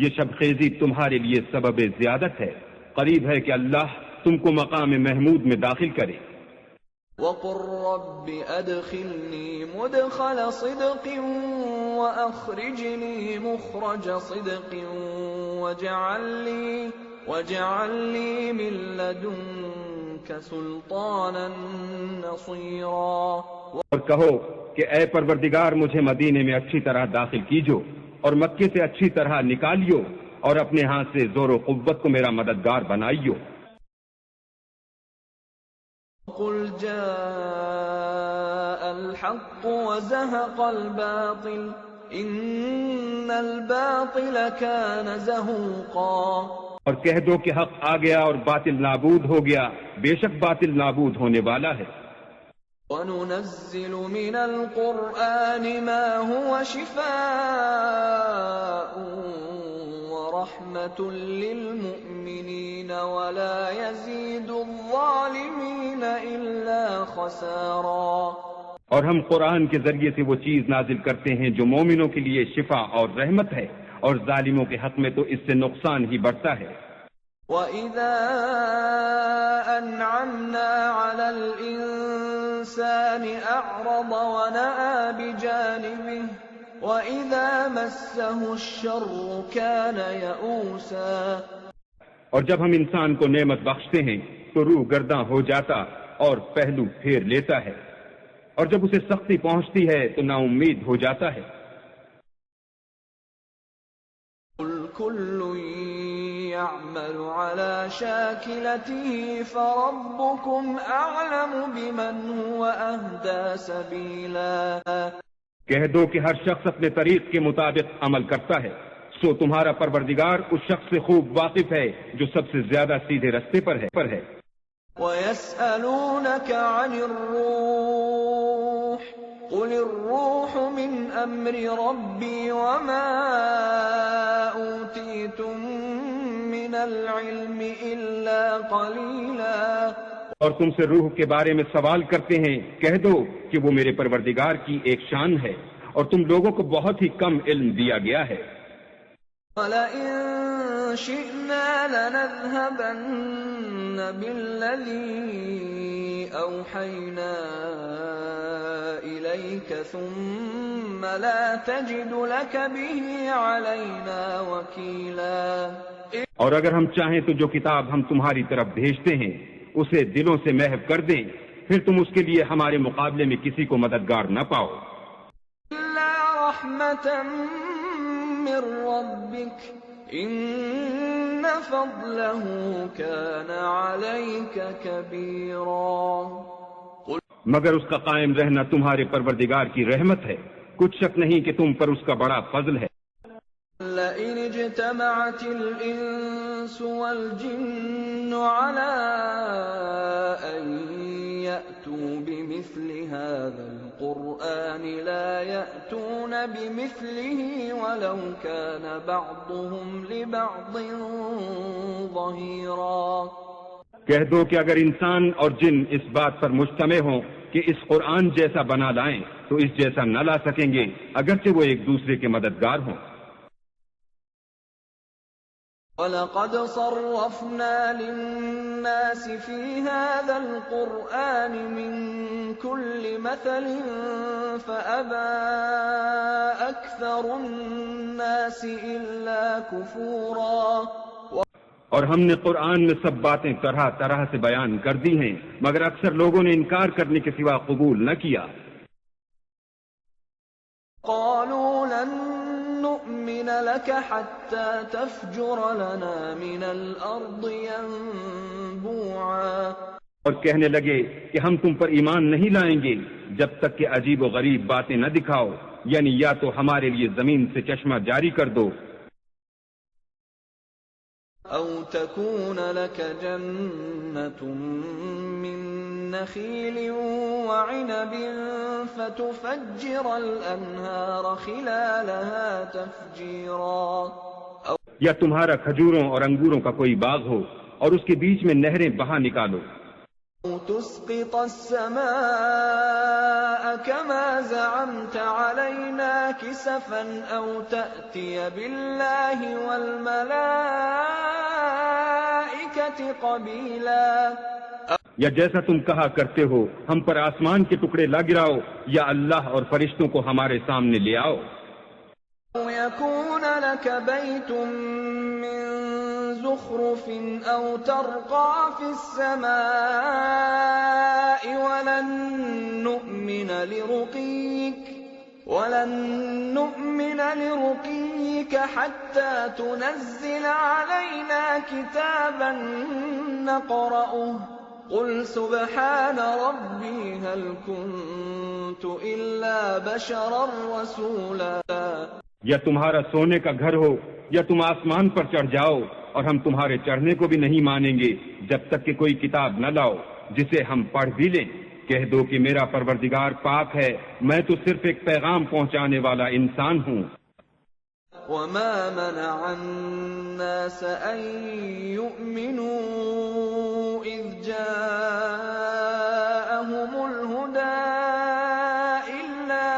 S2: یہ شب خیزی تمہارے لیے سبب زیادت ہے. قریب ہے کہ اللہ تم کو مقام محمود میں داخل کرے.
S1: وقل رب أدخلني مدخل صدق وأخرجني مخرج صدق واجعل لي من لدنك سلطانا نصيرا.
S2: اور کہو کہ اے پروردگار مجھے مدینے میں اچھی طرح داخل کیجو اور مکے سے اچھی طرح نکالیو اور اپنے ہاتھ سے زور و قوت کو میرا مددگار بنائیو.
S1: قل جاء الحق وزهق الباطل ان الباطل كان زهوقا.
S2: اور کہہ دو کہ حق آ گیا اور باطل نابود ہو گیا، بے شک باطل نابود ہونے والا ہے.
S1: وَنُنَزِّلُ مِنَ الْقُرْآنِ مَا هُوَ شِفَاءٌ وَرَحْمَةٌ لِّلْمُؤْمِنِينَ وَلَا يَزِيدُ الظَّالِمِينَ إِلَّا خَسَارًا.
S2: اور ہم قرآن کے ذریعے سے وہ چیز نازل کرتے ہیں جو مومنوں کے لیے شفا اور رحمت ہے، اور ظالموں کے حق میں تو اس سے نقصان ہی بڑھتا ہے.
S1: وَإِذَا أَنْعَمْنَا عَلَى الْإِنسَانِ أَعْرَضَ وَنَأَىٰ بِجَانِبِهِ وَإِذَا مَسَّهُ الشَّرُّ كَانَ يَئُوسًا.
S2: اور جب ہم انسان کو نعمت بخشتے ہیں تو روح گرداں ہو جاتا اور پہلو پھیر لیتا ہے، اور جب اسے سختی پہنچتی ہے تو نا امید ہو جاتا ہے.
S1: قُلْ كُلٌّ يَعْمَلُ عَلَى شَاكِلَتِهِ فَرَبُّكُمْ أَعْلَمُ بِمَنْ هُوَ أَهْدَىٰ سَبِيلًا.
S2: کہہ دو کہ ہر شخص اپنے طریق کے مطابق عمل کرتا ہے، سو تمہارا پروردگار اس شخص سے خوب واقف ہے جو سب سے زیادہ سیدھے رستے پر ہے.
S1: وَيَسْأَلُونَكَ عَنِ الرُّوحِ قُلِ الرُّوحُ مِنْ أَمْرِ رَبِّي وَمَا أُوتِيتُم مِّنَ الْعِلْمِ إِلَّا قَلِيلًا.
S2: اور تم سے روح کے بارے میں سوال کرتے ہیں، کہہ دو کہ وہ میرے پروردگار کی ایک شان ہے اور تم لوگوں کو بہت ہی کم علم دیا گیا ہے.
S1: وَلَئِن شِئْنَا لَنَذْهَبَنَّ بِالَّذِي أَوْحَيْنَا إِلَيْكَ ثُمَّ لَا تَجِدُ لَكَ بِهِ عَلَيْنَا وَكِيلًا.
S2: اور اگر ہم چاہیں تو جو کتاب ہم تمہاری طرف بھیجتے ہیں اسے دلوں سے محو کر دیں، پھر تم اس کے لیے ہمارے مقابلے میں کسی کو مددگار نہ پاؤ.
S1: إِلَّا رَحْمَةً مِّن رَّبِّكَ إِنَّ فَضْلَهُ كَانَ عَلَيْكَ كَبِيرًا.
S2: مگر اس کا قائم رہنا تمہارے پروردگار کی رحمت ہے، کچھ شک نہیں کہ تم پر اس کا بڑا فضل ہے.
S1: لَئِنِ اجْتَمَعَتِ الْإِنسُ وَالْجِنُّ عَلَىٰ أَن يَأْتُوا بِمِثْلِ هَٰذَا الْقُرْآنِ لَا يَأْتُونَ بِمِثْلِهِ وَلَوْ كَانَ بَعْضُهُمْ لِبَعْضٍ ظَهِيرًا.
S2: کہہ دو کہ اگر انسان اور جن اس بات پر مجتمع ہوں کہ اس قرآن جیسا بنا لائیں تو اس جیسا نہ لا سکیں گے، اگرچہ وہ ایک دوسرے کے مددگار ہوں.
S1: وَلَقَدْ صَرَّفْنَا لِلنَّاسِ فِي هَٰذَا الْقُرْآنِ مِن كُلِّ مَثَلٍ فَأَبَىٰ أَكْثَرُ النَّاسِ إِلَّا كُفُورًا.
S2: اور ہم نے قرآن میں سب باتیں طرح طرح سے بیان کر دی ہیں، مگر اکثر لوگوں نے انکار کرنے کے سوا قبول نہ کیا.
S1: قَالُوا لَن نُّؤْمِنَ لَكَ حَتَّىٰ تَفْجُرَ لَنَا مِنَ الْأَرْضِ يَنبُوعًا.
S2: اور کہنے لگے کہ ہم تم پر ایمان نہیں لائیں گے جب تک کہ عجیب و غریب باتیں نہ دکھاؤ، یعنی یا تو ہمارے لیے زمین سے چشمہ جاری کر دو،
S1: أَوْ تَكُونَ لَكَ جَنَّةٌ مِّن نَّخِيلٍ وَعِنَبٍ فَتُفَجِّرَ الْأَنْهَارَ خِلَالَهَا تَفْجِيرًا.
S2: یا تمہارا کھجوروں اور انگوروں کا کوئی باغ ہو اور اس کے بیچ میں نہریں بہا نکالو.
S1: أَوْ تُسْقِطَ السَّمَاءَ كَمَا زَعَمْتَ عَلَيْنَا كِسَفًا أَوْ تَأْتِيَ بِاللَّهِ وَالْمَلَائِكَةِ قَبِيلًا.
S2: یا جیسا تم کہا کرتے ہو ہم پر آسمان کے ٹکڑے لا گراؤ یا اللہ اور فرشتوں کو ہمارے سامنے لے آؤ.
S1: يكون لك بيت من زخرف أو ترقى في السماء ولن نؤمن لرقيك حتى تنزل علينا كتابا نقرأه قل سبحان ربي هل كنت إلا بشرا رسولا.
S2: یا تمہارا سونے کا گھر ہو یا تم آسمان پر چڑھ جاؤ اور ہم تمہارے چڑھنے کو بھی نہیں مانیں گے جب تک کہ کوئی کتاب نہ لاؤ جسے ہم پڑھ بھی لیں. کہہ دو کہ میرا پروردگار پاک ہے، میں تو صرف ایک پیغام پہنچانے والا انسان ہوں.
S1: وما منع الناس أن يؤمنوا إذ جاءهم الهدى إلا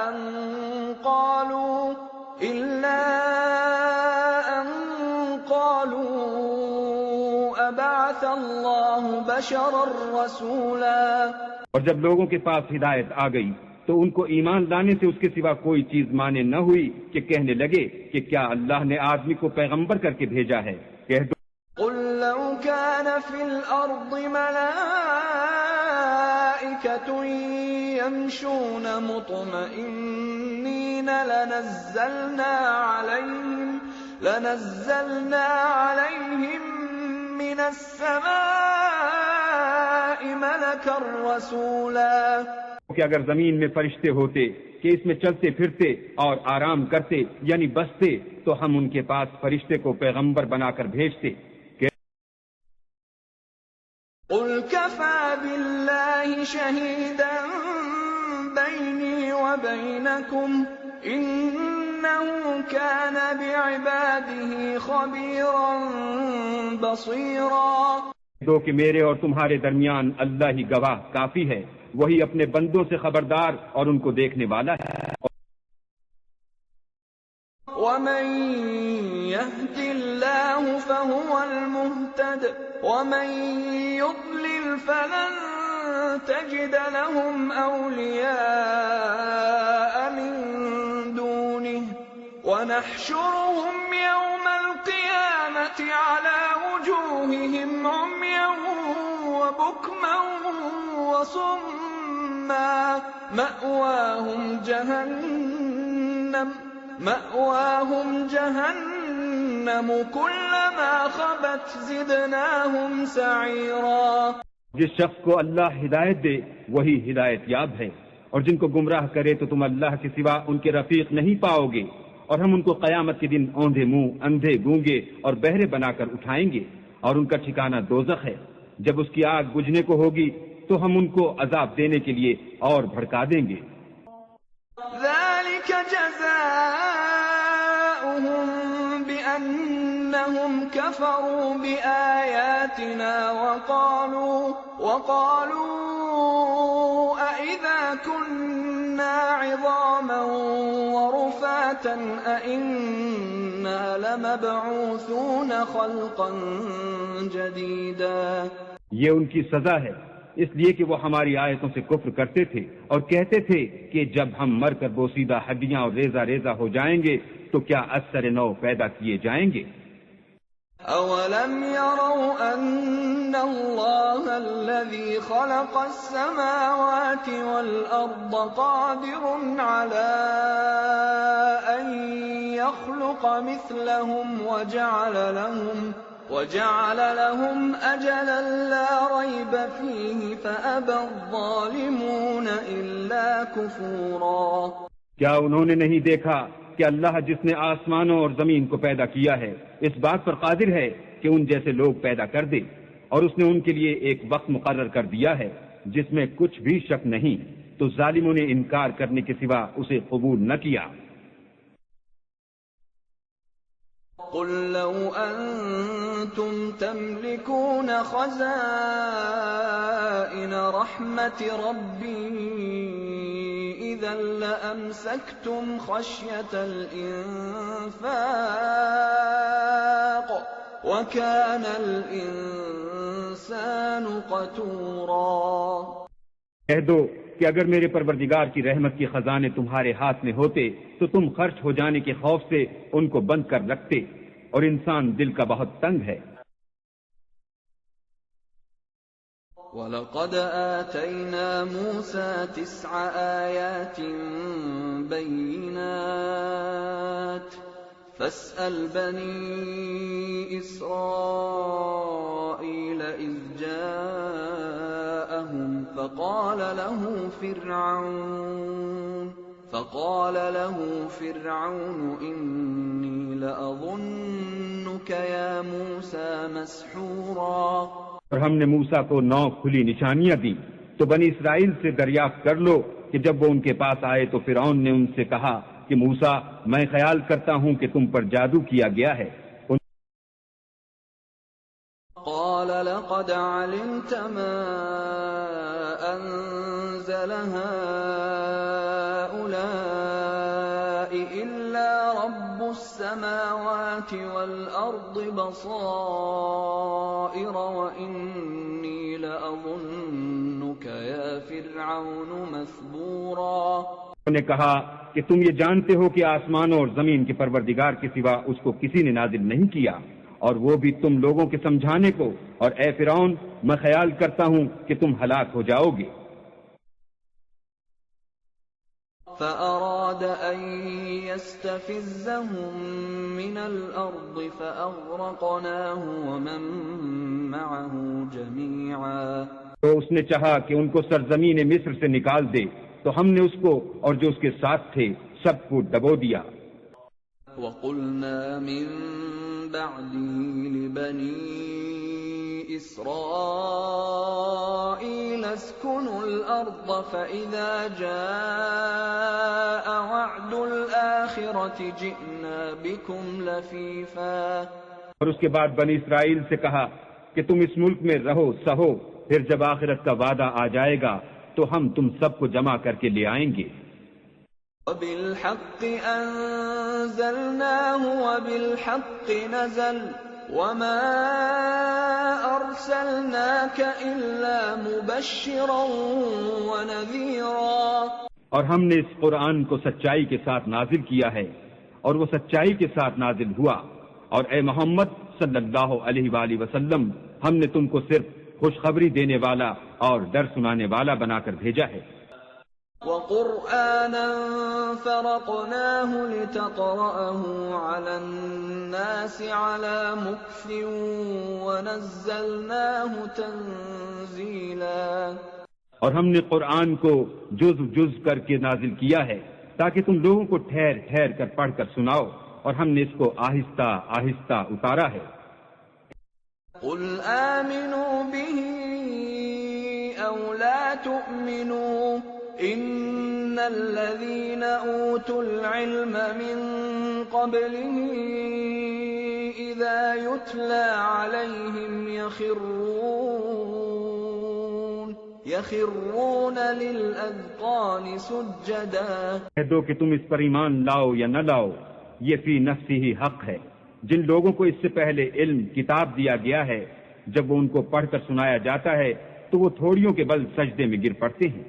S1: أن قالوا أبعث الله بشرا رسولا.
S2: اور جب لوگوں کے پاس ہدایت آ گئی تو ان کو ایمان لانے سے اس کے سوا کوئی چیز مانے نہ ہوئی کہ کہنے لگے کہ کیا اللہ نے آدمی کو پیغمبر کر کے بھیجا ہے. کہہ دو
S1: قل لو كان في الأرض ملائكة يمشون مطمئنين لنزلنا عليهم من السماء ملكا رسولا.
S2: کہ اگر زمین میں فرشتے ہوتے کہ اس میں چلتے پھرتے اور آرام کرتے یعنی بستے تو ہم ان کے پاس فرشتے کو پیغمبر بنا کر بھیجتے.
S1: قل كفى بالله شهيدا بيني وبينكم إنه كان بعباده خبيرا بصيرا.
S2: دو کہ میرے اور تمہارے درمیان اللہ ہی گواہ کافی ہے، وہی اپنے بندوں سے خبردار اور ان کو دیکھنے والا ہے.
S1: ومن يهد الله فهو المهتد ومن يضلل فلن تجد لهم أولياء من دونه ونحشرهم يوم القيامة على وجوههم عميا وبكما وصما مأواهم جهنم كلما خبت زدناهم سعيرا.
S2: جس شخص کو اللہ ہدایت دے وہی ہدایت یاب ہے، اور جن کو گمراہ کرے تو تم اللہ کے سوا ان کے رفیق نہیں پاؤ گے. اور ہم ان کو قیامت کے دن اوندھے منہ، اندھے گونگے اور بہرے بنا کر اٹھائیں گے، اور ان کا ٹھکانہ دوزخ ہے. جب اس کی آگ بجھنے کو ہوگی تو ہم ان کو عذاب دینے کے لیے اور بھڑکا دیں گے.
S1: ذلك جزاؤهم بأنهم كفروا بآياتنا وقالوا أئذا كنا عظاما ورفاتا أئنا لمبعوثون خلقا جديدا.
S2: یہ ان کی سزا ہے اس لیے کہ وہ ہماری آیتوں سے کفر کرتے تھے اور کہتے تھے کہ جب ہم مر کر بوسیدہ ہڈیاں اور ریزہ ریزہ ہو جائیں گے تو کیا اثر نو پیدا کیے جائیں گے.
S1: اولم يروا ان الله الذي خلق السماوات والارض قادر على ان يخلق مثلهم وجعل لهم أجلا لا ريب فيه فأبى الظالمون إلا كفورا.
S2: کیا انہوں نے نہیں دیکھا کہ اللہ جس نے آسمانوں اور زمین کو پیدا کیا ہے اس بات پر قادر ہے کہ ان جیسے لوگ پیدا کر دے، اور اس نے ان کے لیے ایک وقت مقرر کر دیا ہے جس میں کچھ بھی شک نہیں، تو ظالموں نے انکار کرنے کے سوا اسے قبول نہ کیا.
S1: قل لو أنتم تملكون خزائن رحمة ربي إذا لأمسكتم خشية الإنفاق وَكَانَ الْإِنسَانُ قَتُورًا۔
S2: کہہ دو کہ اگر میرے پروردگار کی رحمت کے خزانے تمہارے ہاتھ میں ہوتے تو تم خرچ ہو جانے کے خوف سے ان کو بند کر رکھتے، اور انسان دل کا بہت تنگ ہے۔
S1: وَلَقَدْ آتَيْنَا مُوسَى 9 آيَاتٍ بَيِّنَاتٍ فَاسْأَلْ بَنِي إِسْرَائِيلَ إِذْ جَاءَهُمْ فَقَالَ له فِرْعَوْنُ إِنِّي لَأَظُنُّكَ يَا مُوسَى مَسْحُورًا۔
S2: اور ہم نے موسیٰ کو 9 کھلی نشانیاں دیں، تو بنی اسرائیل سے دریافت کر لو کہ جب وہ ان کے پاس آئے تو فرعون نے ان سے کہا کہ موسیٰ، میں خیال کرتا ہوں کہ تم پر جادو کیا گیا ہے۔
S1: قال لقد علمت ما أنزل هؤلاء إلا رب السماوات والأرض بصائر وإني لأظنك يا فرعون مثبورا۔
S2: انہوں نے کہا کہ تم یہ جانتے ہو کہ آسمانوں اور زمین کے پروردگار کے سوا اس کو کسی نے نازل نہیں کیا، اور وہ بھی تم لوگوں کے سمجھانے کو، اور اے فرعون میں خیال کرتا ہوں کہ تم ہلاک ہو جاؤ گے۔
S1: فأراد أن يستفزهم من الأرض فأغرقناه ومن معه جميعا۔
S2: تو اس نے چاہا کہ ان کو سرزمین مصر سے نکال دے، تو ہم نے اس کو اور جو اس کے ساتھ تھے سب کو ڈبو دیا۔
S1: وَقُلْنَا مِن بَعْدِهِ لِبَنِي إِسْرَائِيلَ اسْكُنُوا الْأَرْضَ فَإِذَا جَاءَ وَعْدُ الْآخِرَةِ جِئْنَا بِكُمْ لَفِيفًا۔
S2: اور اس کے بعد بنی اسرائیل سے کہا کہ تم اس ملک میں رہو سہو، پھر جب آخرت کا وعدہ آ جائے گا تو ہم تم سب کو جمع کر کے لے آئیں گے۔
S1: وَبِالْحَقِّ أَنزَلْنَاهُ وَبِالْحَقِّ نَزَلَ وَمَا أَرْسَلْنَاكَ إِلَّا مُبَشِّرًا وَنَذِيرًا۔
S2: اور ہم نے اس قرآن کو سچائی کے ساتھ نازل کیا ہے، اور وہ سچائی کے ساتھ نازل ہوا، اور اے محمد صلی اللہ علیہ وآلہ وسلم، ہم نے تم کو صرف خوشخبری دینے والا اور ڈر سنانے والا بنا کر بھیجا ہے۔
S1: وَقُرْآنًا فَرَقْنَاهُ لِتَقْرَأَهُ عَلَى النَّاسِ عَلَى مُكْثٍ وَنَزَّلْنَاهُ تَنزِيلًا۔
S2: اور ہم نے قرآن کو جز جز کر کے نازل کیا ہے تاکہ تم لوگوں کو ٹھہر ٹھہر کر پڑھ کر سناؤ، اور ہم نے اس کو آہستہ آہستہ اتارا ہے۔
S1: قُلْ آمِنُوا بِهِ أَوْ لَا تُؤْمِنُوا إِنَّ الَّذِينَ أُوتُوا الْعِلْمَ مِنْ قَبْلِهِ إِذَا يُتْلَى عَلَيْهِمْ يَخِرُّونَ لِلْأَذْقَانِ سُجَّدًا۔
S2: کہہ دو کہ تم اس پر ایمان لاؤ یا نہ لاؤ، یہ فی نفسی ہی حق ہے۔ جن لوگوں کو اس سے پہلے علم کتاب دیا گیا ہے، جب وہ ان کو پڑھ کر سنایا جاتا ہے تو وہ تھوڑیوں کے بل سجدے میں گر پڑتے ہیں۔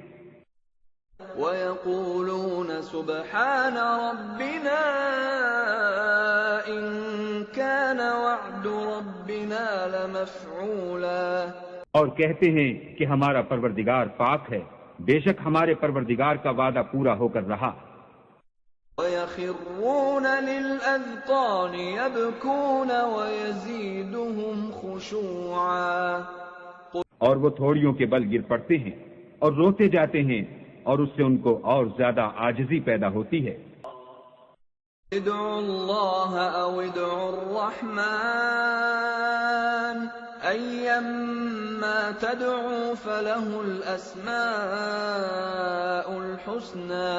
S1: وَيَقُولُونَ سُبْحَانَ رَبِّنَا إِن كَانَ وَعْدُ رَبِّنَا لَمَفْعُولًا۔
S2: اور کہتے ہیں کہ ہمارا پروردگار پاک ہے، بے شک ہمارے پروردگار کا وعدہ پورا ہو کر رہا۔
S1: وَيَخِرُّونَ لِلْأَذْقَانِ يَبْكُونَ وَيَزِيدُهُمْ خُشُوعًا۔
S2: اور وہ تھوڑیوں کے بل گر پڑتے ہیں اور روتے جاتے ہیں، اور اس سے ان کو اور زیادہ عاجزی پیدا ہوتی ہے۔
S1: ادعوا اللہ او ادعوا الرحمن ایما تدعوا فله الاسماء الحسنى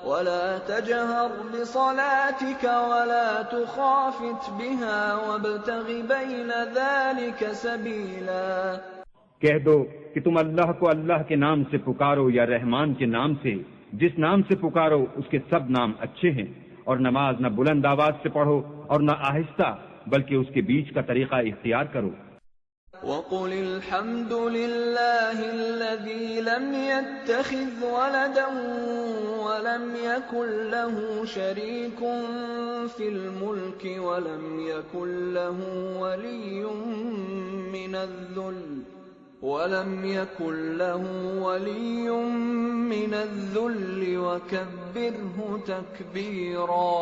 S1: ولا تجهر بصلاتك ولا تخافت بها وابتغ بين ذلك سبيلا۔
S2: کہہ دو کہ تم اللہ کو اللہ کے نام سے پکارو یا رحمان کے نام سے، جس نام سے پکارو اس کے سب نام اچھے ہیں، اور نماز نہ بلند آواز سے پڑھو اور نہ آہستہ، بلکہ اس کے بیچ کا طریقہ اختیار کرو۔
S1: وَقُلِ الْحَمْدُ لِلَّهِ الَّذِي لَمْ يَتَّخِذْ وَلَدًا وَلَمْ يَكُنْ لَهُ شَرِيكٌ فِي الْمُلْكِ وَلَمْ يَكُنْ لَهُ وَلِيٌّ مِّنَ الذُّلِّ وَكَبِّرْهُ تَكْبِيرًا۔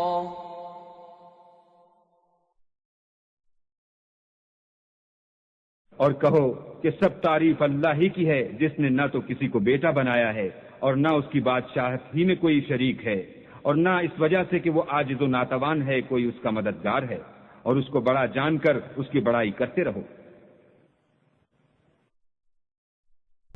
S2: اور کہو کہ سب تعریف اللہ ہی کی ہے، جس نے نہ تو کسی کو بیٹا بنایا ہے اور نہ اس کی بادشاہت ہی میں کوئی شریک ہے، اور نہ اس وجہ سے کہ وہ عاجز و ناتوان ہے کوئی اس کا مددگار ہے، اور اس کو بڑا جان کر اس کی بڑائی کرتے رہو۔